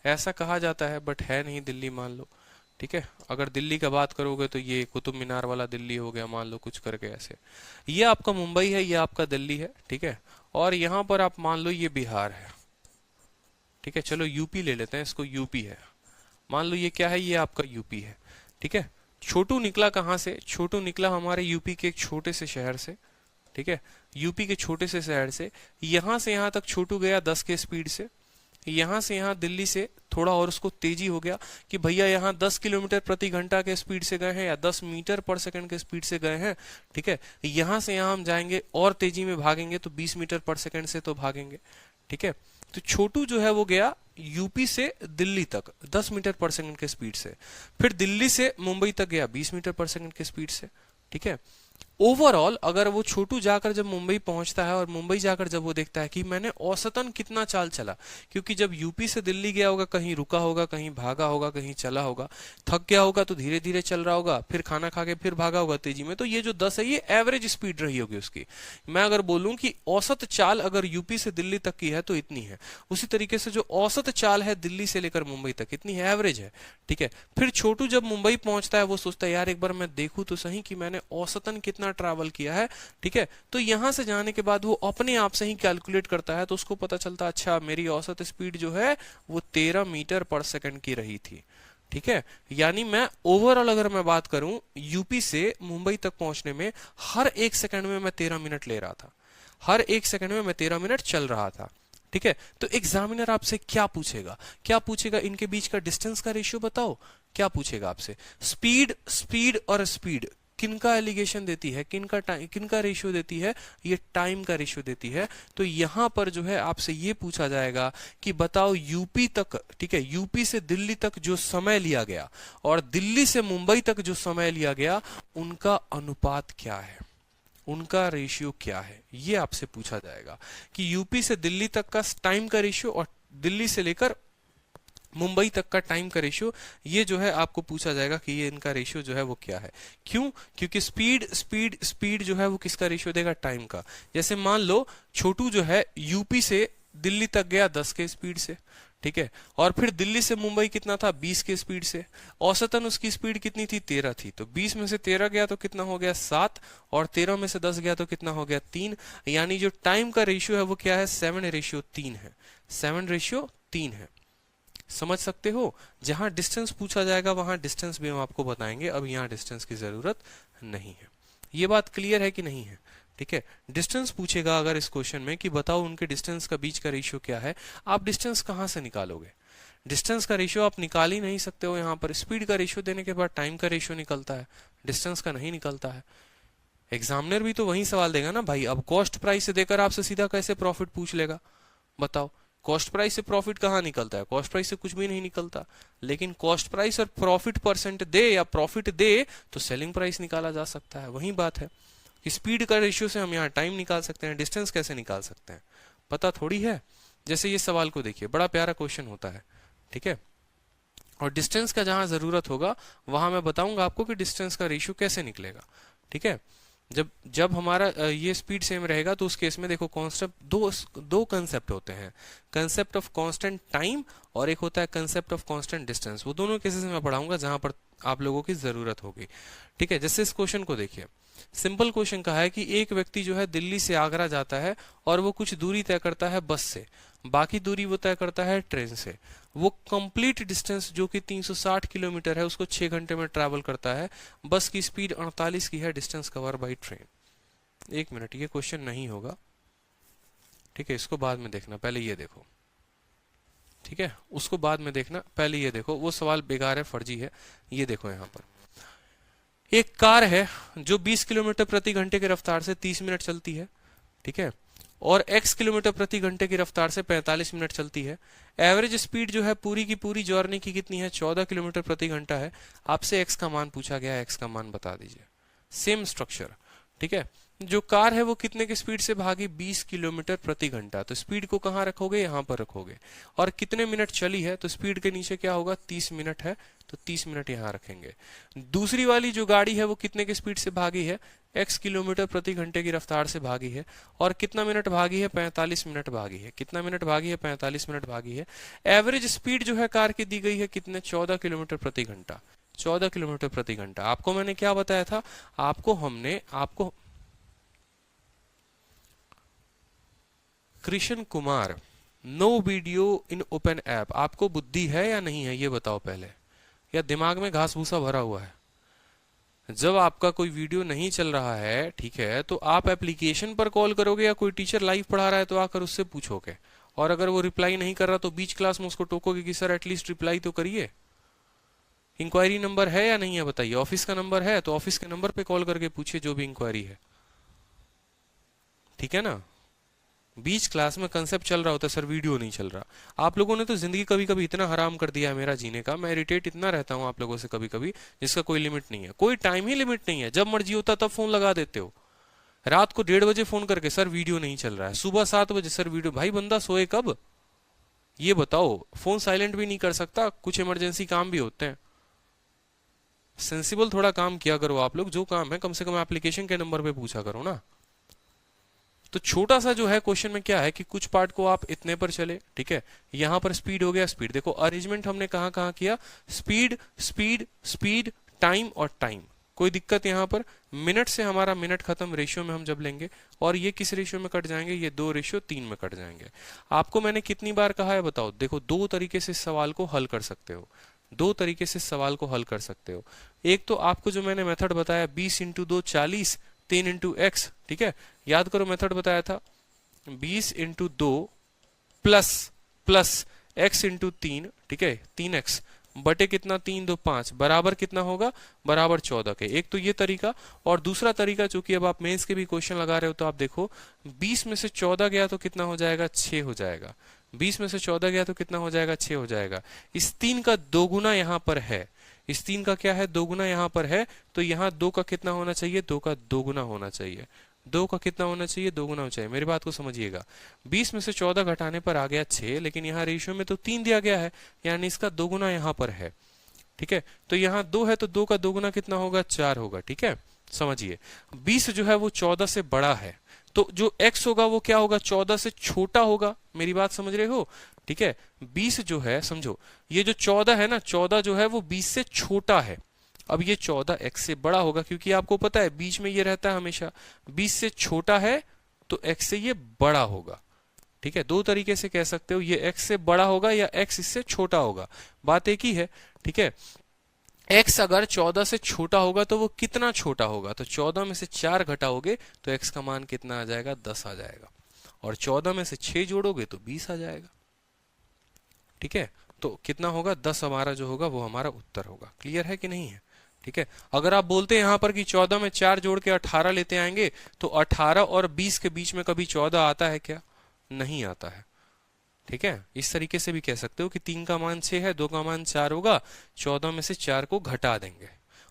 S1: ऐसा कहा जाता है बट है नहीं दिल्ली मान लो। ठीक है, अगर दिल्ली का बात करोगे तो ये कुतुब मीनार वाला दिल्ली हो गया मान लो, कुछ करके ऐसे। ये आपका मुंबई है, ये आपका दिल्ली है। ठीक है, और यहाँ पर आप मान लो ये बिहार है। ठीक है, चलो यूपी ले लेते हैं, इसको यूपी है मान लो। ये क्या है? ये आपका यूपी है। ठीक है, छोटू निकला कहाँ से? छोटू निकला हमारे यूपी के एक छोटे से शहर से। ठीक है, यूपी के छोटे से शहर से यहां से यहां तक छोटू गया 10 के स्पीड से। यहां से यहां दिल्ली से थोड़ा और उसको तेजी हो गया कि भैया यहाँ 10 किलोमीटर प्रति घंटा के स्पीड से गए हैं, या 10 मीटर पर सेकंड के स्पीड से गए हैं। ठीक है, यहां से यहां हम जाएंगे और तेजी में भागेंगे तो 20 मीटर पर सेकंड से तो भागेंगे। ठीक है, तो छोटू जो है वो गया यूपी से दिल्ली तक 10 मीटर पर सेकंड के स्पीड से, फिर दिल्ली से मुंबई तक गया 20 मीटर पर सेकंड के स्पीड से। ठीक है, ओवरऑल अगर वो छोटू जाकर जब मुंबई पहुंचता है, और मुंबई जाकर जब वो देखता है कि मैंने औसतन कितना चाल चला, क्योंकि जब यूपी से दिल्ली गया होगा, कहीं रुका होगा, कहीं भागा होगा, कहीं चला होगा, थक गया होगा तो धीरे धीरे चल रहा होगा, फिर खाना खा के फिर भागा होगा तेजी में, तो ये जो 10 है ये एवरेज स्पीड रही होगी उसकी। मैं अगर बोलूं कि औसत चाल अगर यूपी से दिल्ली तक की है तो इतनी है, उसी तरीके से जो औसत चाल है दिल्ली से लेकर मुंबई तक इतनी है, एवरेज है। ठीक है, फिर छोटू जब मुंबई पहुंचता है वो सोचता है यार एक बार मैं देखूं तो सही कि मैंने औसतन कितना ट्रैवल किया है। ठीक है, तो यहां से जाने के बाद वो अपने आप से ही कैलकुलेट करता है, तो उसको पता चलता है अच्छा मेरी औसत स्पीड जो है वो 13 मीटर पर सेकंड की रही थी। ठीक है, यानी मैं ओवरऑल अगर मैं बात करूं यूपी से मुंबई तक पहुंचने में हर 1 सेकंड में मैं 13 मिनट ले रहा था, हर 1 सेकंड में मैं 13 मिनट चल रहा था। ठीक है, तो एग्जामिनर आपसे क्या पूछेगा? इनके बीच का डिस्टेंस का रेशियो बताओ। क्या पूछेगा आपसे? स्पीड और स्पीड किनका एलिगेशन देती है, किनका रेशियो देती है? ये टाइम का रेशियो देती है। तो यहां पर जो है आपसे ये पूछा जाएगा कि बताओ यूपी तक, ठीक है, यूपी से दिल्ली तक जो समय लिया गया और दिल्ली से मुंबई तक जो समय लिया गया, उनका अनुपात क्या है? उनका रेशियो क्या है, ये आपसे पूछा जाएगा कि यूपी से दिल्ली तक का टाइम का रेशियो और दिल्ली से लेकर मुंबई तक का टाइम का रेशियो, ये जो है आपको पूछा जाएगा कि ये इनका रेशियो जो है वो क्या है। क्यों? क्योंकि स्पीड स्पीड स्पीड जो है वो किसका रेशियो देगा, टाइम का। जैसे मान लो छोटू जो है यूपी से दिल्ली तक गया 10 के स्पीड से, ठीक है, और फिर दिल्ली से मुंबई कितना था, 20 के स्पीड से। औसतन उसकी स्पीड कितनी थी, 13 थी। तो 20 में से 13 गया तो कितना हो गया, 7, और 13 में से 10 गया तो कितना हो गया, 3। यानी जो टाइम का रेशियो है वो क्या है, 7:3 है। 7:3 है। समझ सकते हो? जहां डिस्टेंस पूछा जाएगा वहां डिस्टेंस भी हम आपको बताएंगे, अब यहाँ डिस्टेंस की जरूरत नहीं है। ये बात क्लियर है कि नहीं है? ठीक है, डिस्टेंस पूछेगा अगर इस क्वेश्चन में कि बताओ उनके डिस्टेंस का बीच का रेशियो क्या है, आप डिस्टेंस कहां से निकालोगे? डिस्टेंस का रेशियो आप निकाल ही नहीं सकते हो। यहाँ पर स्पीड का रेशियो देने के बाद टाइम का रेशियो निकलता है, डिस्टेंस का नहीं निकलता है। एग्जामिनर भी तो वही सवाल देगा ना भाई। अब कॉस्ट प्राइस से देकर आपसे सीधा कैसे प्रॉफिट पूछ लेगा, बताओ? कॉस्ट प्राइस से प्रॉफिट कहाँ निकलता है? कॉस्ट प्राइस से कुछ भी नहीं निकलता। लेकिन कॉस्ट प्राइस और प्रॉफिट परसेंट दे या प्रॉफिट दे तो सेलिंग प्राइस निकाला जा सकता है। वही बात है कि स्पीड का रेशियो से हम यहाँ टाइम निकाल सकते हैं, डिस्टेंस कैसे निकाल सकते हैं पता थोड़ी है। जैसे ये सवाल को देखिए, बड़ा प्यारा क्वेश्चन होता है, ठीक है, और डिस्टेंस का जहां जरूरत होगा वहां मैं बताऊंगा आपको कि डिस्टेंस का रेशियो कैसे निकलेगा। ठीक है, जब हमारा ये स्पीड सेम रहेगा तो उस केस में देखो कॉन्सेप्ट दो कंसेप्ट होते हैं, कंसेप्ट ऑफ कांस्टेंट टाइम और एक होता है कंसेप्ट ऑफ कांस्टेंट डिस्टेंस। वो दोनों केसेस में पढ़ाऊंगा जहां पर आप लोगों की जरूरत होगी। ठीक है, जैसे इस क्वेश्चन को देखिए, सिंपल क्वेश्चन कहा है कि एक व्यक्ति जो है दिल्ली से आगरा जाता है और वो कुछ दूरी तय करता है बस से, बाकी दूरी वो तय करता है ट्रेन से। वो कंप्लीट डिस्टेंस जो कि 360 किलोमीटर है उसको 6 घंटे में ट्रैवल करता है। बस की स्पीड 48 की है, distance cover by train. 1 minute, ये क्वेश्चन नहीं होगा, ठीक है, इसको बाद में देखना, पहले ये देखो। ठीक है, उसको बाद में देखना, पहले ये देखो। वो सवाल बेकार है, फर्जी है। ये देखो, यहाँ पर एक कार है जो 20 किलोमीटर प्रति घंटे की रफ्तार से 30 मिनट चलती है, ठीक है, और x किलोमीटर प्रति घंटे की रफ्तार से 45 मिनट चलती है। एवरेज स्पीड जो है पूरी की पूरी जर्नी की कितनी है, 14 किलोमीटर प्रति घंटा है। आपसे x का मान पूछा गया है, x का मान बता दीजिए। सेम स्ट्रक्चर, ठीक है। जो कार है वो कितने की स्पीड से भागी, 20 किलोमीटर प्रति घंटा। तो स्पीड को कहाँ रखोगे, यहाँ पर रखोगे। और कितने मिनट चली है, तो स्पीड के नीचे क्या होगा, 30 मिनट है, तो 30 मिनट यहाँ रखेंगे। दूसरी वाली जो गाड़ी है वो कितने की स्पीड से भागी है, x किलोमीटर प्रति घंटे की रफ्तार से भागी है, और कितना मिनट भागी है, 45 मिनट भागी है। कितना मिनट भागी है, 45 मिनट भागी है। एवरेज स्पीड जो है कार की दी गई है कितने, 14 किलोमीटर प्रति घंटा। 14 किलोमीटर प्रति घंटा। आपको मैंने क्या बताया था, आपको Krishna Kumar, no video in open app. आपको बुद्धि है या नहीं है, ये बताओ पहले, या दिमाग में घास भूसा भरा हुआ है? जब आपका कोई वीडियो नहीं चल रहा है, ठीक है, तो आप एप्लीकेशन पर कॉल करोगे या कोई टीचर लाइव पढ़ा रहा है तो आकर उससे पूछोगे, और अगर वो रिप्लाई नहीं कर रहा तो बीच क्लास में उसको टोकोगे कि सर एटलीस्ट रिप्लाई तो करिए। इंक्वायरी नंबर है या नहीं है बताइए? ऑफिस का नंबर है तो ऑफिस के नंबर पे कॉल करके पूछिए जो भी इंक्वायरी है, ठीक है ना। बीच क्लास में कंसेप्ट चल रहा होता है, सर वीडियो नहीं चल रहा। आप लोगों ने तो जिंदगी कभी कभी इतना हराम कर दिया है मेरा जीने का, मैं इरिटेट इतना रहता हूं आप लोगों से कभी कभी, जिसका कोई लिमिट नहीं है, कोई टाइम ही लिमिट नहीं है। जब मर्जी होता तब फोन लगा देते हो। रात को 1:30 बजे फोन करके सर वीडियो नहीं चल रहा है, सुबह 7 बजे सर वीडियो। भाई बंदा सोए कब, ये बताओ। फोन साइलेंट भी नहीं कर सकता, कुछ इमरजेंसी काम भी होते हैं। सेंसिबल थोड़ा काम किया करो आप लोग, जो काम है कम से कम एप्लीकेशन के नंबर पे पूछा करो ना। तो छोटा सा जो है क्वेश्चन में क्या है कि कुछ पार्ट को आप इतने पर चले, ठीक है, यहां पर स्पीड हो गया। स्पीड देखो, अरेंजमेंट हमने कहां कहां किया, स्पीड स्पीड स्पीड, टाइम और टाइम। कोई दिक्कत यहां पर, मिनट से हमारा मिनट खत्म, रेशियो में हम जब लेंगे, और ये किस रेशियो में कट जाएंगे, ये 2:3 में कट जाएंगे। आपको मैंने कितनी बार कहा है बताओ? देखो, 2 तरीके से इस सवाल को हल कर सकते हो, 2 तरीके से सवाल को हल कर सकते हो। एक तो आपको जो मैंने मेथड बताया, 20 × 2 40, 3 × x, ठीक है, याद करो मेथड बताया था, 20 × 2 प्लस x × 3, ठीक है, 3x बटे कितना, 3 × 2 5, बराबर कितना होगा, बराबर 14 के। एक तो ये तरीका, और दूसरा तरीका चूंकि अब आप मेंस के भी क्वेश्चन लगा रहे हो तो आप देखो, 20 में से 14 गया तो कितना हो जाएगा, 6 हो जाएगा। 20 में से 14 गया तो कितना हो जाएगा, 6 हो जाएगा। इस 3 का दोगुना यहां पर है, इस 3 का क्या है, दोगुना यहां पर है, तो यहां 2 का कितना होना चाहिए, 2 का दोगुना होना चाहिए। 2 का कितना होना चाहिए, 2 गुना होना चाहिए। मेरी बात को समझिएगा, 20 में से 14 घटाने पर आ गया 6, लेकिन यहाँ रेशियो में तो 3 दिया गया है, यानी इसका 2 गुना यहाँ पर है। ठीक है, तो यहाँ 2 है तो 2 का 2 गुना कितना होगा, 4 होगा। ठीक है, समझिए 20 जो है वो 14 से बड़ा है, तो जो x होगा वो क्या होगा, 14 से छोटा होगा। मेरी बात समझ रहे हो? ठीक है, 20 जो है, समझो ये जो 14 है ना, 14 जो है वो 20 से छोटा है। अब ये 14 x से बड़ा होगा, क्योंकि आपको पता है बीच में ये रहता है हमेशा। 20 से छोटा है तो x से ये बड़ा होगा। ठीक है, दो तरीके से कह सकते हो, ये x से बड़ा होगा या x इससे छोटा होगा, बात एक ही है। ठीक है, x अगर 14 से छोटा होगा तो वो कितना छोटा होगा, तो 14 में से 4 घटाओगे तो x का मान कितना आ जाएगा, 10 आ जाएगा। और 14 में से 6 जोड़ोगे तो 20 आ जाएगा। ठीक है, तो कितना होगा, 10 हमारा जो होगा वो हमारा उत्तर होगा। क्लियर है कि नहीं है? ठीक है, अगर आप बोलते हैं यहाँ पर कि 14 में 4 जोड़ के 18 लेते आएंगे, तो 18 और 20 के बीच में कभी 14 आता है क्या? नहीं आता है। ठीक है, इस तरीके से भी कह सकते हो कि 3 का मान 6 है, 2 का मान 4 होगा, 14 में से 4 को घटा देंगे।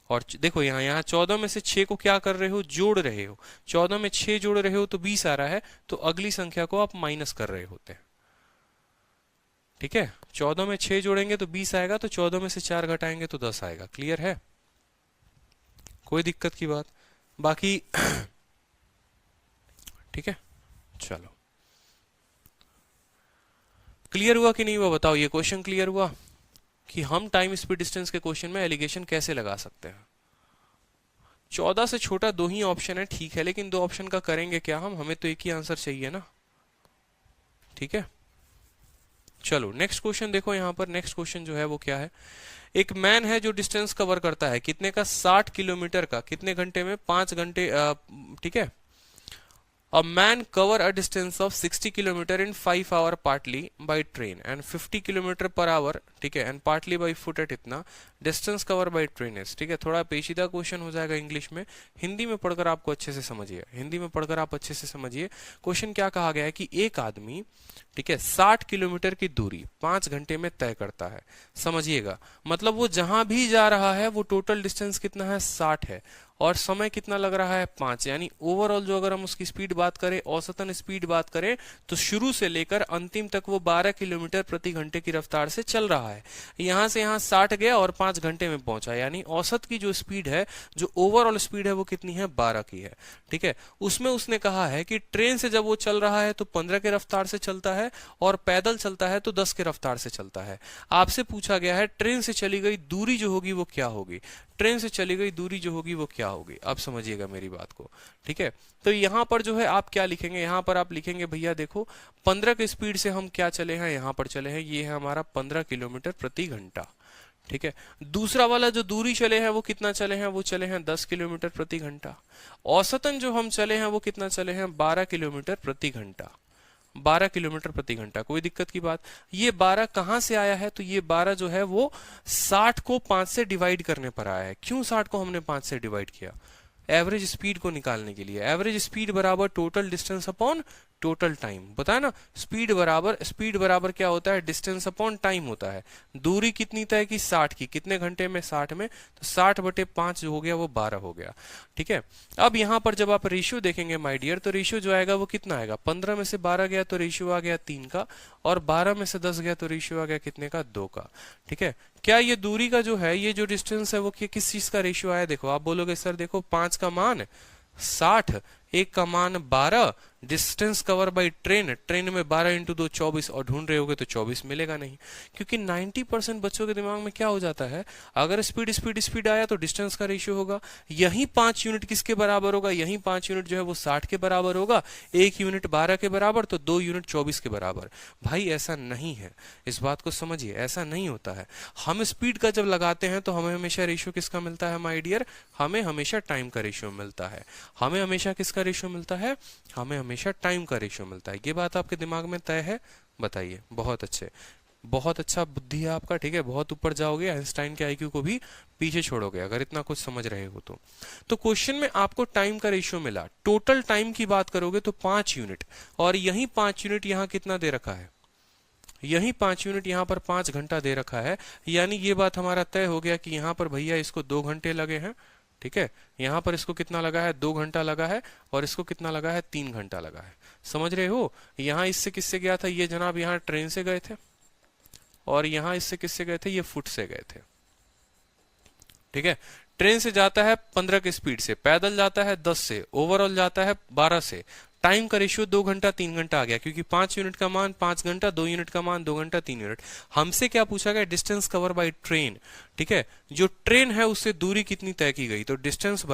S1: और देखो यहाँ 14 में से 6 को क्या कर रहे हो, जोड़ रहे हो। 14 में 6 जोड़ रहे हो तो 20 आ रहा है, तो अगली संख्या को आप माइनस कर रहे होते हैं। ठीक है, 14 में 6 जोड़ेंगे तो 20 आएगा, तो 14 में से 4 घटाएंगे तो 10 आएगा। क्लियर है? कोई दिक्कत की बात बाकी? ठीक है, चलो क्लियर हुआ कि नहीं हुआ बताओ। ये क्वेश्चन क्लियर हुआ कि हम टाइम स्पीड डिस्टेंस के क्वेश्चन में एलिगेशन कैसे लगा सकते हैं। 14 से छोटा 2 ही ऑप्शन है, ठीक है, लेकिन 2 ऑप्शन का करेंगे क्या हम, हमें तो एक ही आंसर चाहिए ना। ठीक है, चलो नेक्स्ट क्वेश्चन देखो। यहाँ पर नेक्स्ट क्वेश्चन जो है वो क्या है, एक मैन है जो डिस्टेंस कवर करता है कितने का, 60 किलोमीटर का, कितने घंटे में, 5 घंटे। ठीक है, A man cover a distance of 60 km in 5 hour partly by train and 50 km per hour, ठीक है, and partly by foot at इतना distance cover by train is। ठीक है, थोड़ा पेचीदा क्वेश्चन हो जाएगा इंग्लिश में, हिंदी में पढ़कर आपको अच्छे से समझिए, हिंदी में पढ़कर आप अच्छे से समझिए। क्वेश्चन क्या कहा गया है कि एक आदमी, ठीक है, 60 किलोमीटर की दूरी 5 घंटे में तय करता है। समझिएगा, मतलब वो जहां भी जा रहा है वो टोटल डिस्टेंस कितना है, 60 है, और समय कितना लग रहा है, 5। यानी ओवरऑल जो अगर हम उसकी स्पीड बात करें, औसतन स्पीड बात करें, तो शुरू से लेकर अंतिम तक वो 12 किलोमीटर प्रति घंटे की रफ्तार से चल रहा है। यहां से यहां 60 गया और 5 घंटे में पहुंचा, यानी औसत की जो स्पीड है, जो ओवरऑल स्पीड है वो कितनी है, 12 की है। ठीक है, उसमें उसने कहा है कि ट्रेन से जब वो चल रहा है तो 15 के रफ्तार से चलता है, और पैदल चलता है तो 10 के रफ्तार से चलता है। आपसे पूछा गया है ट्रेन से चली गई दूरी जो होगी वो क्या होगी, ट्रेन से चली गई दूरी जो होगी वो क्या होगी। अब समझिएगा मेरी बात को। ठीक है, तो यहां पर जो है आप क्या लिखेंगे, यहां पर आप लिखेंगे भैया देखो 15 की स्पीड से हम क्या चले हैं, यहां पर चले हैं, ये है हमारा 15 किलोमीटर प्रति घंटा। ठीक है, दूसरा वाला जो दूरी चले हैं वो कितना चले हैं, वो चले हैं 10 किलोमीटर प्रति घंटा। औसतन जो हम चले हैं वो कितना चले हैं, 12 किलोमीटर प्रति घंटा, 12 किलोमीटर प्रति घंटा। कोई दिक्कत की बात? ये 12 कहां से आया है, तो ये 12 जो है वो 60 को 5 से डिवाइड करने पर आया है। क्यों 60 को हमने 5 से डिवाइड किया? एवरेज स्पीड को निकालने के लिए। एवरेज स्पीड बराबर total distance upon total time, बताया ना। स्पीड बराबर क्या होता है, डिस्टेंस अपॉन टाइम होता है। दूरी कितनी तय की, 60 की, कितने घंटे में, 60 में, तो 60/5 जो हो गया वो 12 हो गया। ठीक है, अब यहां पर जब आप रेशियो देखेंगे माय डियर, तो रेशियो जो आएगा वो कितना आएगा, 15 में से 12 गया तो रेशियो आ गया 3 का, और 12 में से 10 गया तो रेशियो आ गया कितने का, 2 का। ठीक है, क्या ये दूरी का जो है, ये जो डिस्टेंस है वो किस चीज का रेशियो आया, देखो आप बोलोगे सर देखो 5 का मान 60, 1 का मान 12, distance cover by train, train में 12 × 2 24, और ढूंढ रहे होगे तो 24 मिलेगा नहीं, क्योंकि 90% बच्चों के दिमाग में क्या हो जाता है, अगर स्पीड स्पीड स्पीड आया तो डिस्टेंस का रेशियो होगा, यही 5 यूनिट किसके बराबर होगा, यही 5 यूनिट जो है वो 60 के बराबर होगा, 1 यूनिट 12 के बराबर, तो 2 यूनिट 24 के बराबर। भाई ऐसा नहीं है, इस बात को समझिए, ऐसा नहीं होता है। हम स्पीड का जब लगाते हैं तो हमें हमेशा रेशियो किसका मिलता है माय डियर, हमें हमेशा टाइम का रेशियो मिलता है। हमें हमेशा किसका रेशियो मिलता है, हमें हमेशा टाइम का रेशियो मिलता है। ये बात आपके दिमाग में तय है, बताइए। बहुत अच्छे, बहुत अच्छा बुद्धि है आपका। ठीक है, बहुत ऊपर जाओगे, आइंस्टाइन के आईक्यू को भी पीछे छोड़ोगे अगर इतना कुछ समझ रहे हो तो क्वेश्चन में आपको टाइम का रेशियो मिला, टोटल टाइम की बात करोगे तो 5 यूनिट, और यही 5 यूनिट यहाँ कितना दे रखा है, यही 5 यूनिट यहाँ पर 5 घंटा दे रखा है। यानी ये बात हमारा तय हो गया कि यहाँ पर भैया इसको 2 घंटे लगे हैं। ठीक है, यहाँ पर इसको कितना लगा है, 2 घंटा लगा है, और इसको कितना लगा है, 3 घंटा लगा है। समझ रहे हो, यहाँ इससे किससे गया था, ये जनाब यहाँ ट्रेन से गए थे, और यहाँ इससे किससे गए थे, ये फुट से गए थे। ठीक है, ट्रेन से जाता है 15 की स्पीड से, पैदल जाता है 10 से, ओवरऑल जाता है 12 से। टाइम का रेशियो 2 घंटा 3 घंटा आ गया, क्योंकि 5 यूनिट का मान 5 घंटा, 2 यूनिट का मान 2 घंटा 3 यूनिट। हमसे क्या पूछा गया, डिस्टेंस कवर बाय ट्रेन। ठीक है, जो ट्रेन है उससे दूरी कितनी तय की गई, तो डिस्टेंस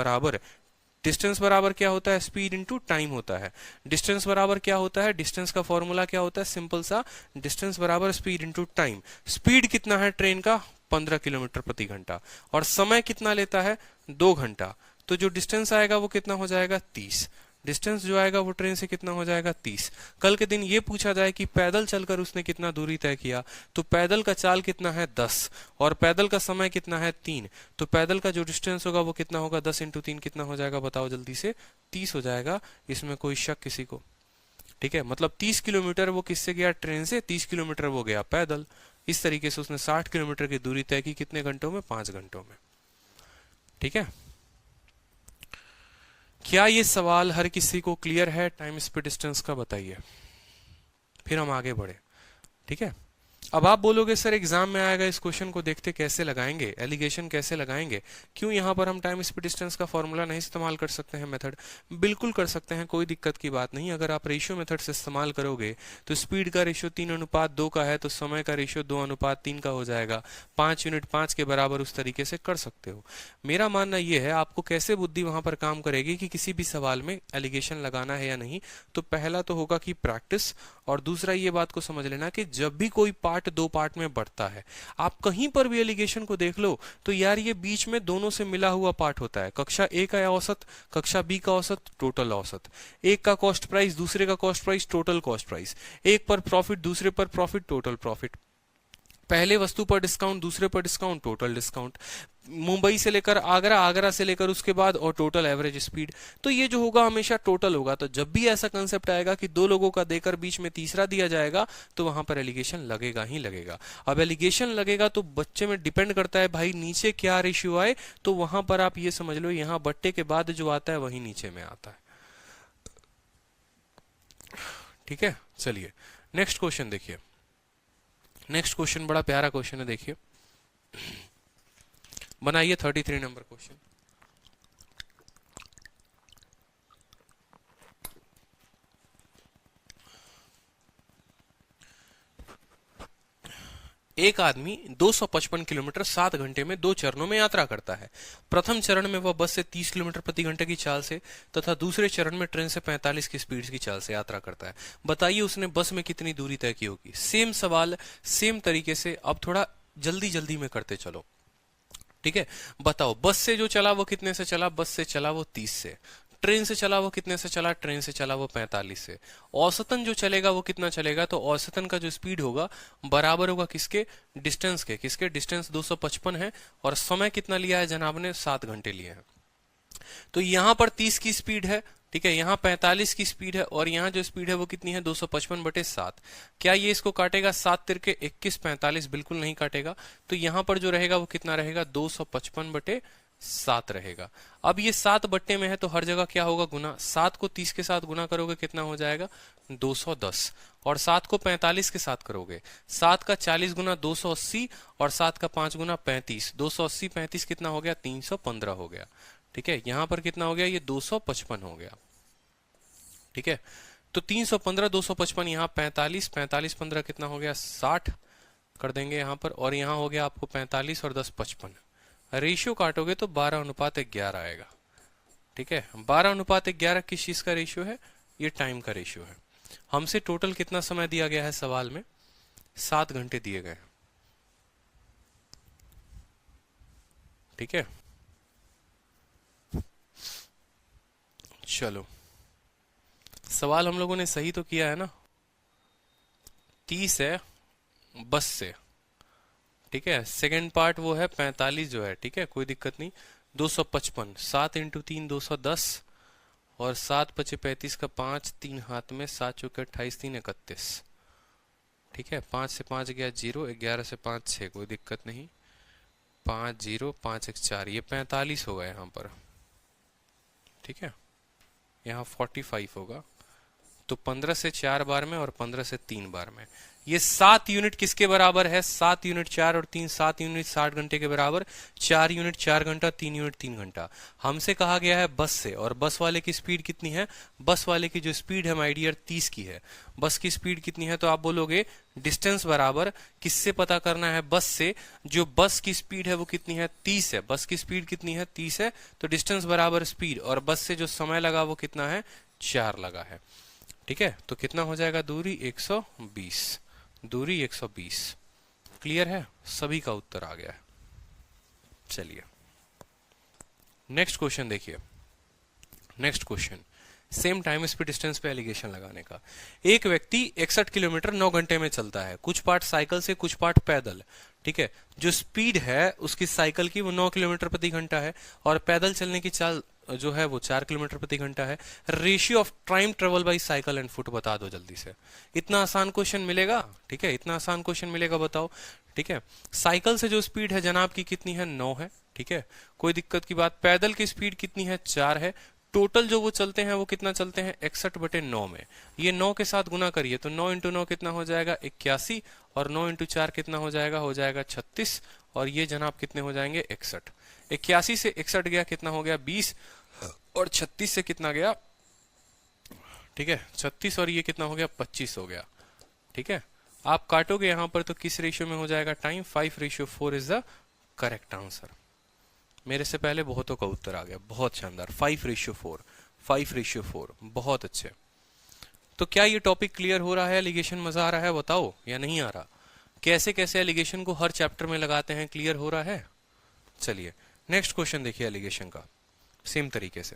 S1: बराबर क्या होता है, स्पीड इनटू टाइम होता है। डिस्टेंस बराबर क्या होता है, डिस्टेंस का फॉर्मूला क्या होता है, सिंपल सा, डिस्टेंस बराबर स्पीड इनटू टाइम। स्पीड कितना है ट्रेन का, 15 किलोमीटर प्रति घंटा, और समय कितना लेता है, 2 घंटा। तो जो डिस्टेंस आएगा वो कितना हो जाएगा, 30। डिस्टेंस जो आएगा वो ट्रेन से कितना हो जाएगा, 30। कल के दिन ये पूछा जाए कि पैदल चलकर उसने कितना दूरी तय किया, तो पैदल का चाल कितना है, 10, और पैदल का समय कितना है, 3। तो पैदल का जो डिस्टेंस होगा वो कितना होगा, 10 × 3 कितना हो जाएगा, बताओ जल्दी से, 30 हो जाएगा। इसमें कोई शक किसी को? ठीक है, मतलब 30 किलोमीटर वो किससे गया, ट्रेन से, 30 किलोमीटर वो गया पैदल। इस तरीके से उसने 60 किलोमीटर की दूरी तय की, कितने घंटों में, 5 घंटों में। ठीक है, क्या ये सवाल हर किसी को क्लियर है, टाइम स्पीड डिस्टेंस का, बताइए, फिर हम आगे बढ़े। ठीक है, अब आप बोलोगे सर एग्जाम में आएगा, इस क्वेश्चन को देखते कैसे लगाएंगे, एलिगेशन कैसे लगाएंगे, क्यों यहाँ पर हम टाइम स्पीड डिस्टेंस का फॉर्मूला नहीं इस्तेमाल कर सकते हैं, मेथड? बिल्कुल कर सकते हैं, कोई दिक्कत की बात नहीं। अगर आप रेशियो मेथड से इस्तेमाल करोगे तो स्पीड का रेशियो 3:2 का है, तो समय का रेशियो 2:3 का हो जाएगा। 5 यूनिट 5 के बराबर उस तरीके से कर सकते हो। मेरा मानना यह है, आपको कैसे बुद्धि वहां पर काम करेगी कि किसी भी सवाल में एलिगेशन लगाना है या नहीं। तो पहला तो होगा कि प्रैक्टिस, और दूसरा ये बात को समझ लेना कि जब भी कोई पार्ट 2 पार्ट में बढ़ता है, आप कहीं पर भी एलिगेशन को देख लो तो यार ये बीच में दोनों से मिला हुआ पार्ट होता है। कक्षा ए का औसत, कक्षा बी का औसत, टोटल औसत। एक का कॉस्ट प्राइस, दूसरे का cost price, total cost price. एक पर प्रॉफिट, दूसरे पर प्रॉफिट, टोटल प्रॉफिट। पहले वस्तु पर डिस्काउंट, दूसरे पर डिस्काउंट, टोटल डिस्काउंट। मुंबई से लेकर आगरा, आगरा से लेकर उसके बाद, और टोटल एवरेज स्पीड। तो ये जो होगा हमेशा टोटल होगा। तो जब भी ऐसा कंसेप्ट आएगा कि 2 लोगों का देकर बीच में तीसरा दिया जाएगा, तो वहां पर एलिगेशन लगेगा ही लगेगा। अब एलिगेशन लगेगा तो बच्चे में डिपेंड करता है भाई नीचे क्या रेशियो आए, तो वहां पर आप ये समझ लो, यहाँ बट्टे के बाद जो आता है वही नीचे में आता है। ठीक है, चलिए नेक्स्ट क्वेश्चन देखिए। नेक्स्ट क्वेश्चन बड़ा प्यारा क्वेश्चन है, देखिए, बनाइए 33 नंबर क्वेश्चन। एक आदमी 255 किलोमीटर 7 घंटे में 2 चरणों में यात्रा करता है। प्रथम चरण में वह बस से 30 किलोमीटर प्रति घंटे की चाल से तथा दूसरे चरण में ट्रेन से 45 की स्पीड की चाल से यात्रा करता है। बताइए उसने बस में कितनी दूरी तय की होगी। सेम सवाल, सेम तरीके से, अब थोड़ा जल्दी जल्दी में करते चलो। ठीक है, बताओ बस से जो चला वो कितने से चला, बस से चला वो 30 से। ट्रेन से चला वो कितने से चला, ट्रेन से चला वो 45 से। औसतन जो चलेगा वो कितना चलेगा, तो औसतन का जो स्पीड होगा बराबर होगा किसके, डिस्टेंस के। किसके, डिस्टेंस 255 है, और समय कितना लिया है जनाब ने, 7 घंटे लिए हैं। तो यहां पर 30 की स्पीड है, ठीक है, यहाँ 45 की स्पीड है, और यहाँ जो स्पीड है वो कितनी है, 255/7। क्या ये इसको काटेगा, 7 तिरके 21, 45? बिल्कुल नहीं काटेगा। तो यहाँ पर जो रहेगा वो कितना रहेगा, 255/7 रहेगा। अब ये 7 बट्टे में है तो हर जगह क्या होगा, गुना। 7 को 30 के साथ गुना करोगे कितना हो जाएगा, 210, और 7 को 45 के साथ करोगे, 7 का 40 गुना 280, और 7 का 5 गुना 35। 280 35 कितना हो गया, 315 हो गया। ठीक है, यहां पर कितना हो गया, ये 255 हो गया। ठीक है, तो 315 255, यहाँ 45, 45 15 कितना हो गया, 60 कर देंगे यहाँ पर, और यहाँ हो गया आपको 45 और 10 55। रेशियो काटोगे तो 12:11 आएगा। ठीक है, 12:11 किस चीज का रेशियो है, ये टाइम का रेशियो है। हमसे टोटल कितना समय दिया गया है सवाल में, 7 घंटे दिए गए। ठीक है, चलो सवाल हम लोगों ने सही तो किया है ना। 30 है बस से, ठीक है, सेकंड पार्ट वो है 45 जो है, ठीक है, कोई दिक्कत नहीं। 255, 7 × 3 210, और 7 × 35 का 5, 3 हाथ में, 7 × 28, 3 31। ठीक है, 5 से 5 गया 0, 11 से 5 6, कोई दिक्कत नहीं। 5 0 5 1 4, ये 45 होगा यहाँ पर, ठीक है। यहाँ 45 होगा, तो 15 से 4 बार में और 15 से 3 बार में। ये 7 यूनिट किसके बराबर है? 7 यूनिट 4 और 3, 7 यूनिट 60 घंटे के बराबर। 4 यूनिट 4 घंटा, 3 यूनिट 3 घंटा। हमसे कहा गया है बस से, और बस वाले की स्पीड कितनी है? बस वाले की जो स्पीड है माय डियर 30 की है। बस की स्पीड कितनी है? तो आप बोलोगे डिस्टेंस बराबर किससे पता करना है? बस से। जो बस की स्पीड है वो कितनी है? 30 है। बस की स्पीड कितनी है? 30 है। तो डिस्टेंस बराबर स्पीड, और बस से जो समय लगा वो कितना है? 4 लगा है, ठीक है। तो कितना हो जाएगा? दूरी 120, दूरी 120। क्लियर है? सभी का उत्तर आ गया है। चलिए नेक्स्ट क्वेश्चन देखिए। Next question same time speed distance पे एलिगेशन लगाने का। एक व्यक्ति 61 किलोमीटर 9 घंटे में चलता है, कुछ पार्ट साइकिल से कुछ पार्ट पैदल, ठीक है। जो स्पीड है उसकी साइकिल की वो 9 किलोमीटर प्रति घंटा है, और पैदल चलने की चाल जो है वो 4 किलोमीटर प्रति घंटा है। Ratio of time travel by cycle and foot बता दो जल्दी से। इतना आसान क्वेश्चन मिलेगा, ठीक है, इतना आसान क्वेश्चन मिलेगा, बताओ, ठीक है। साइकिल से जो स्पीड है जनाब की कितनी है? 9 है, ठीक है, कोई दिक्कत की बात। पैदल की स्पीड कितनी है? 4 है। टोटल जो वो चलते हैं वो कितना चलते हैं? 61/9 में। ये 9 के साथ गुना करिए तो 9 × 9 कितना हो जाएगा? 81, और 9 × 4 कितना हो जाएगा? हो जाएगा 36, और ये जनाब कितने हो जाएंगे? 61। 81 से 61 गया, कितना हो गया? 20, और 36 से कितना गया? ठीक है, 36, और ये कितना हो गया? 25 हो गया, ठीक है। आप काटोगे यहां पर तो किस रेशियो में हो जाएगा? Time 5:4 is the correct answer. मेरे से पहले बहुतों का उत्तर आ गया, बहुत शानदार। 5:4, 5:4, बहुत अच्छे। तो क्या ये टॉपिक क्लियर हो रहा है? एलिगेशन मजा आ रहा है? बताओ, या नहीं आ रहा? कैसे कैसे एलिगेशन को हर चैप्टर में लगाते हैं, क्लियर हो रहा है? चलिए नेक्स्ट क्वेश्चन देखिए एलिगेशन का, सेम तरीके से,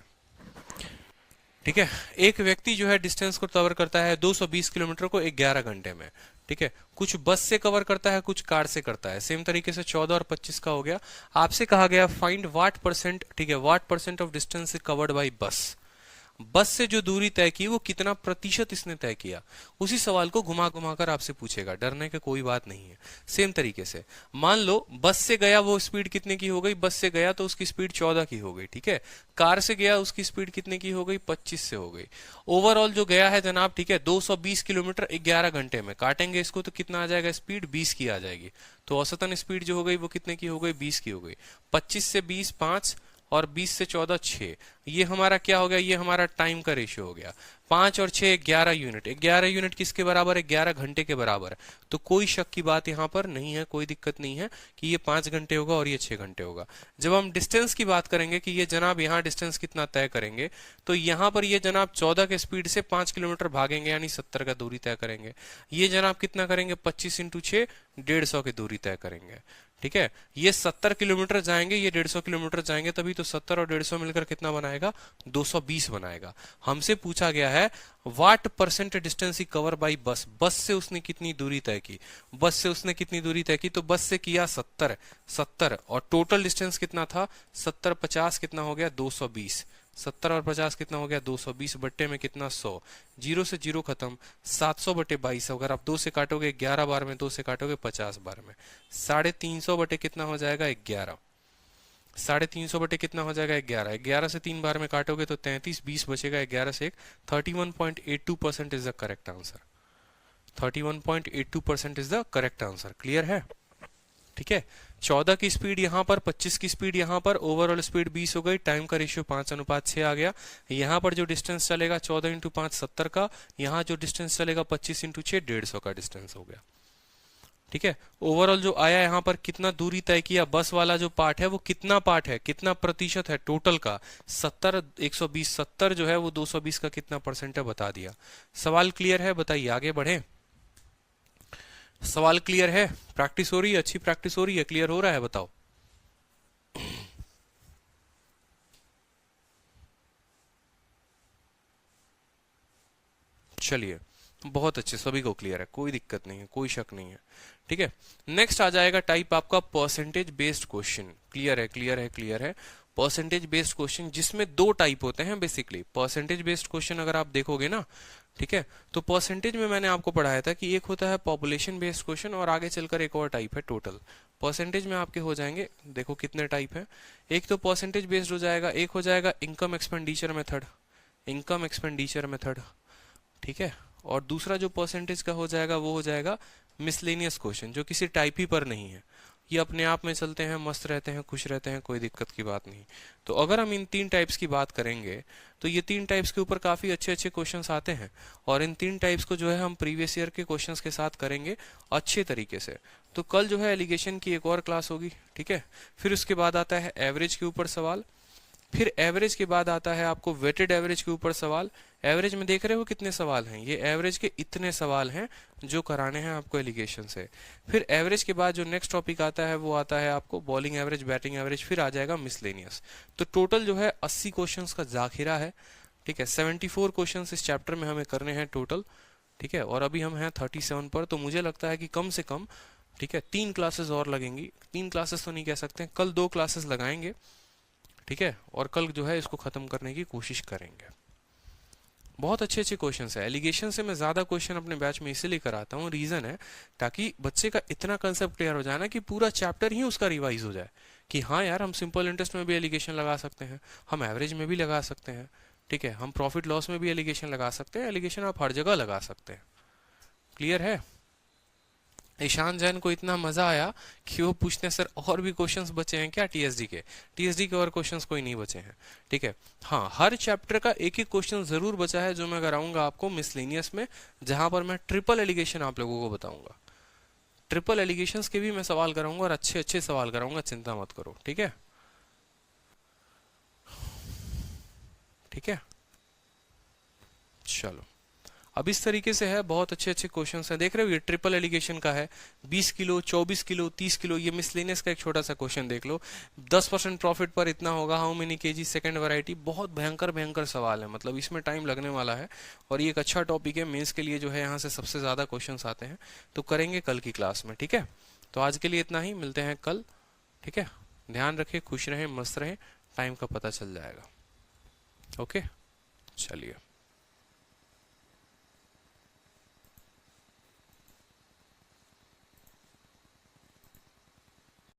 S1: ठीक है। एक व्यक्ति जो है डिस्टेंस को कवर करता है 220 किलोमीटर को 11 घंटे में, ठीक है। कुछ बस से कवर करता है, कुछ कार से करता है। सेम तरीके से 14 और 25 का हो गया। आपसे कहा गया फाइंड वाट परसेंट, ठीक है, what percent of distance covered by बस। बस से जो दूरी तय की वो कितना प्रतिशत इसने तय किया, उसी सवाल को घुमा घुमा कर आपसे पूछेगा। डरने की कोई बात नहीं है। सेम तरीके से मान लो बस से गया, वो स्पीड कितने की हो गई? बस से गया तो उसकी स्पीड 14 की हो गई, ठीक है। कार से गया, उसकी स्पीड कितने की हो गई? 25 से हो गई। ओवरऑल जो गया है जनाब, ठीक है, 220 किलोमीटर 11 घंटे में। काटेंगे इसको तो कितना आ जाएगा? स्पीड 20 की आ जाएगी। तो औसतन स्पीड जो हो गई वो कितने की हो गई? 20 की हो गई। 25 से 20 5, और 20 से 14 6। ये हमारा क्या हो गया? ये हमारा टाइम का रेशियो हो गया। 5 और 6 11 यूनिट। 11 यूनिट किसके बराबर है? 11 घंटे के बराबर। तो कोई शक की बात यहाँ पर नहीं है, कोई दिक्कत नहीं है कि ये 5 घंटे होगा और ये 6 घंटे होगा। जब हम डिस्टेंस की बात करेंगे कि ये जनाब यहाँ डिस्टेंस कितना तय करेंगे, तो यहाँ पर ये जनाब 14 के स्पीड से 5 किलोमीटर भागेंगे, यानी 70 का दूरी तय करेंगे। ये जनाब कितना करेंगे? 25 × 6 150 की दूरी तय करेंगे, ठीक है। ये 70 किलोमीटर जाएंगे, ये 150 किलोमीटर जाएंगे, तभी तो 70 और 150 मिलकर कितना बनाएगा? 220 बनाएगा। हमसे पूछा गया है what percent distance he cover by bus. बस से उसने कितनी दूरी तय की? बस से उसने कितनी दूरी तय की? तो बस से किया 70, और टोटल डिस्टेंस कितना था? 70 50 कितना हो गया? 220। 70 और 50 कितना हो गया? 220 बट्टे में कितना? 100। 0 से 0 खत्म। 700/22। अगर आप 2 से काटोगे 11 बार में, 2 से काटोगे 50 बार में। 350 बटे कितना हो जाएगा? 11। 350 बटे कितना हो जाएगा? 11। 11 से 3 बार में काटोगे तो 33, 20 बचेगा। 11 से 1, 31.82% is the correct answer. 31.82% is the correct answer. Clear है? ठीक है। 14 की स्पीड यहाँ पर, 25 की स्पीड यहाँ पर, ओवरऑल स्पीड 20 हो गई। टाइम का रेशियो 5:6 आ गया। यहाँ पर जो डिस्टेंस चलेगा 14 × 5 70 का, यहाँ जो डिस्टेंस चलेगा 25 × 6 150 का डिस्टेंस हो गया, ठीक है। ओवरऑल जो आया यहाँ पर कितना दूरी तय किया, बस वाला जो पार्ट है वो कितना पार्ट है, कितना प्रतिशत है टोटल का? 70 120, 70 जो है वो 220 का कितना परसेंट है बता दिया। सवाल क्लियर है? बताइए, आगे बढ़े। सवाल क्लियर है? प्रैक्टिस हो रही है? अच्छी प्रैक्टिस हो रही है? क्लियर हो रहा है? बताओ। चलिए, बहुत अच्छे, सभी को क्लियर है, कोई दिक्कत नहीं है, कोई शक नहीं है, ठीक है। नेक्स्ट आ जाएगा टाइप आपका परसेंटेज बेस्ड क्वेश्चन। क्लियर है? क्लियर है? क्लियर है। परसेंटेज बेस्ड क्वेश्चन जिसमें दो टाइप होते हैं बेसिकली। परसेंटेज बेस्ड क्वेश्चन अगर आप देखोगे ना, ठीक है, तो परसेंटेज में मैंने आपको पढ़ाया था कि एक होता है पॉपुलेशन बेस्ड क्वेश्चन और आगे चलकर एक और टाइप है टोटल। परसेंटेज में आपके हो जाएंगे, देखो कितने टाइप है। एक तो परसेंटेज बेस्ड हो जाएगा, एक हो जाएगा income expenditure method, income expenditure method, ठीक है। और दूसरा जो परसेंटेज का हो जाएगा वो हो जाएगा मिसलेनियस क्वेश्चन, जो किसी टाइप ही पर नहीं है, ये अपने आप में चलते हैं, मस्त रहते हैं, खुश रहते हैं, कोई दिक्कत की बात नहीं। तो अगर हम इन तीन टाइप्स की बात करेंगे तो ये तीन टाइप्स के ऊपर काफी अच्छे अच्छे क्वेश्चंस आते हैं और इन तीन टाइप्स को जो है हम प्रीवियस ईयर के क्वेश्चंस के साथ करेंगे अच्छे तरीके से। तो कल जो है एलिगेशन की एक और क्लास होगी, ठीक है। फिर उसके बाद आता है एवरेज के ऊपर सवाल, फिर एवरेज के बाद आता है आपको वेटेड एवरेज के ऊपर सवाल। एवरेज में देख रहे हो कितने सवाल हैं, ये एवरेज के इतने सवाल हैं जो कराने हैं आपको एलिगेशन से। फिर एवरेज के बाद जो नेक्स्ट टॉपिक आता है वो आता है आपको बॉलिंग एवरेज, बैटिंग एवरेज, फिर आ जाएगा मिसलेनियस। तो टोटल जो है 80 क्वेश्चंस का जाखिरा है, ठीक है। 74 क्वेश्चंस इस चैप्टर में हमें करने हैं टोटल, ठीक है। और अभी हम हैं 37 पर, तो मुझे लगता है कि कम से कम, ठीक है, 3 क्लासेस और लगेंगी। 3 क्लासेस तो नहीं कह सकते, कल 2 क्लासेस लगाएंगे, ठीक है। और कल जो है इसको खत्म करने की कोशिश करेंगे। बहुत अच्छे अच्छे क्वेश्चन है। एलिगेशन से मैं ज्यादा क्वेश्चन अपने बैच में इसीलिए कराता हूँ, रीजन है ताकि बच्चे का इतना कंसेप्ट क्लियर हो जाए ना कि पूरा चैप्टर ही उसका रिवाइज हो जाए कि हाँ यार, हम सिंपल इंटरेस्ट में भी एलिगेशन लगा सकते हैं, हम एवरेज में भी लगा सकते हैं, ठीक है, हम प्रॉफिट लॉस में भी एलिगेशन लगा सकते हैं। एलिगेशन आप हर जगह लगा सकते हैं। क्लियर है? ईशान जैन को इतना मजा आया कि वो पूछते हैं सर और भी क्वेश्चंस बचे हैं क्या टीएसडी के? टीएसडी के और क्वेश्चंस कोई नहीं बचे हैं, ठीक है। हाँ, हर चैप्टर का एक एक क्वेश्चन जरूर बचा है जो मैं कराऊंगा आपको मिसलेनियस में, जहां पर मैं ट्रिपल एलिगेशन आप लोगों को बताऊंगा। ट्रिपल एलिगेशंस के भी मैं सवाल कराऊंगा और अच्छे अच्छे सवाल कराऊंगा, चिंता मत करो, ठीक है। ठीक है, चलो। अब इस तरीके से है, बहुत अच्छे अच्छे क्वेश्चंस हैं। देख रहे हो ये ट्रिपल एलिगेशन का है, 20 किलो, 24 किलो, 30 किलो। ये मिसलेनियस का एक छोटा सा क्वेश्चन देख लो, 10% प्रॉफिट पर इतना होगा, how many KG second variety. बहुत भयंकर भयंकर सवाल है, मतलब इसमें टाइम लगने वाला है और ये एक अच्छा टॉपिक है मेंस के लिए, जो है यहाँ से सबसे ज्यादा क्वेश्चन आते हैं। तो करेंगे कल की क्लास में, ठीक है। तो आज के लिए इतना ही, मिलते हैं कल, ठीक है। ध्यान रखें, खुश रहें, मस्त रहें, टाइम का पता चल जाएगा। ओके, चलिए।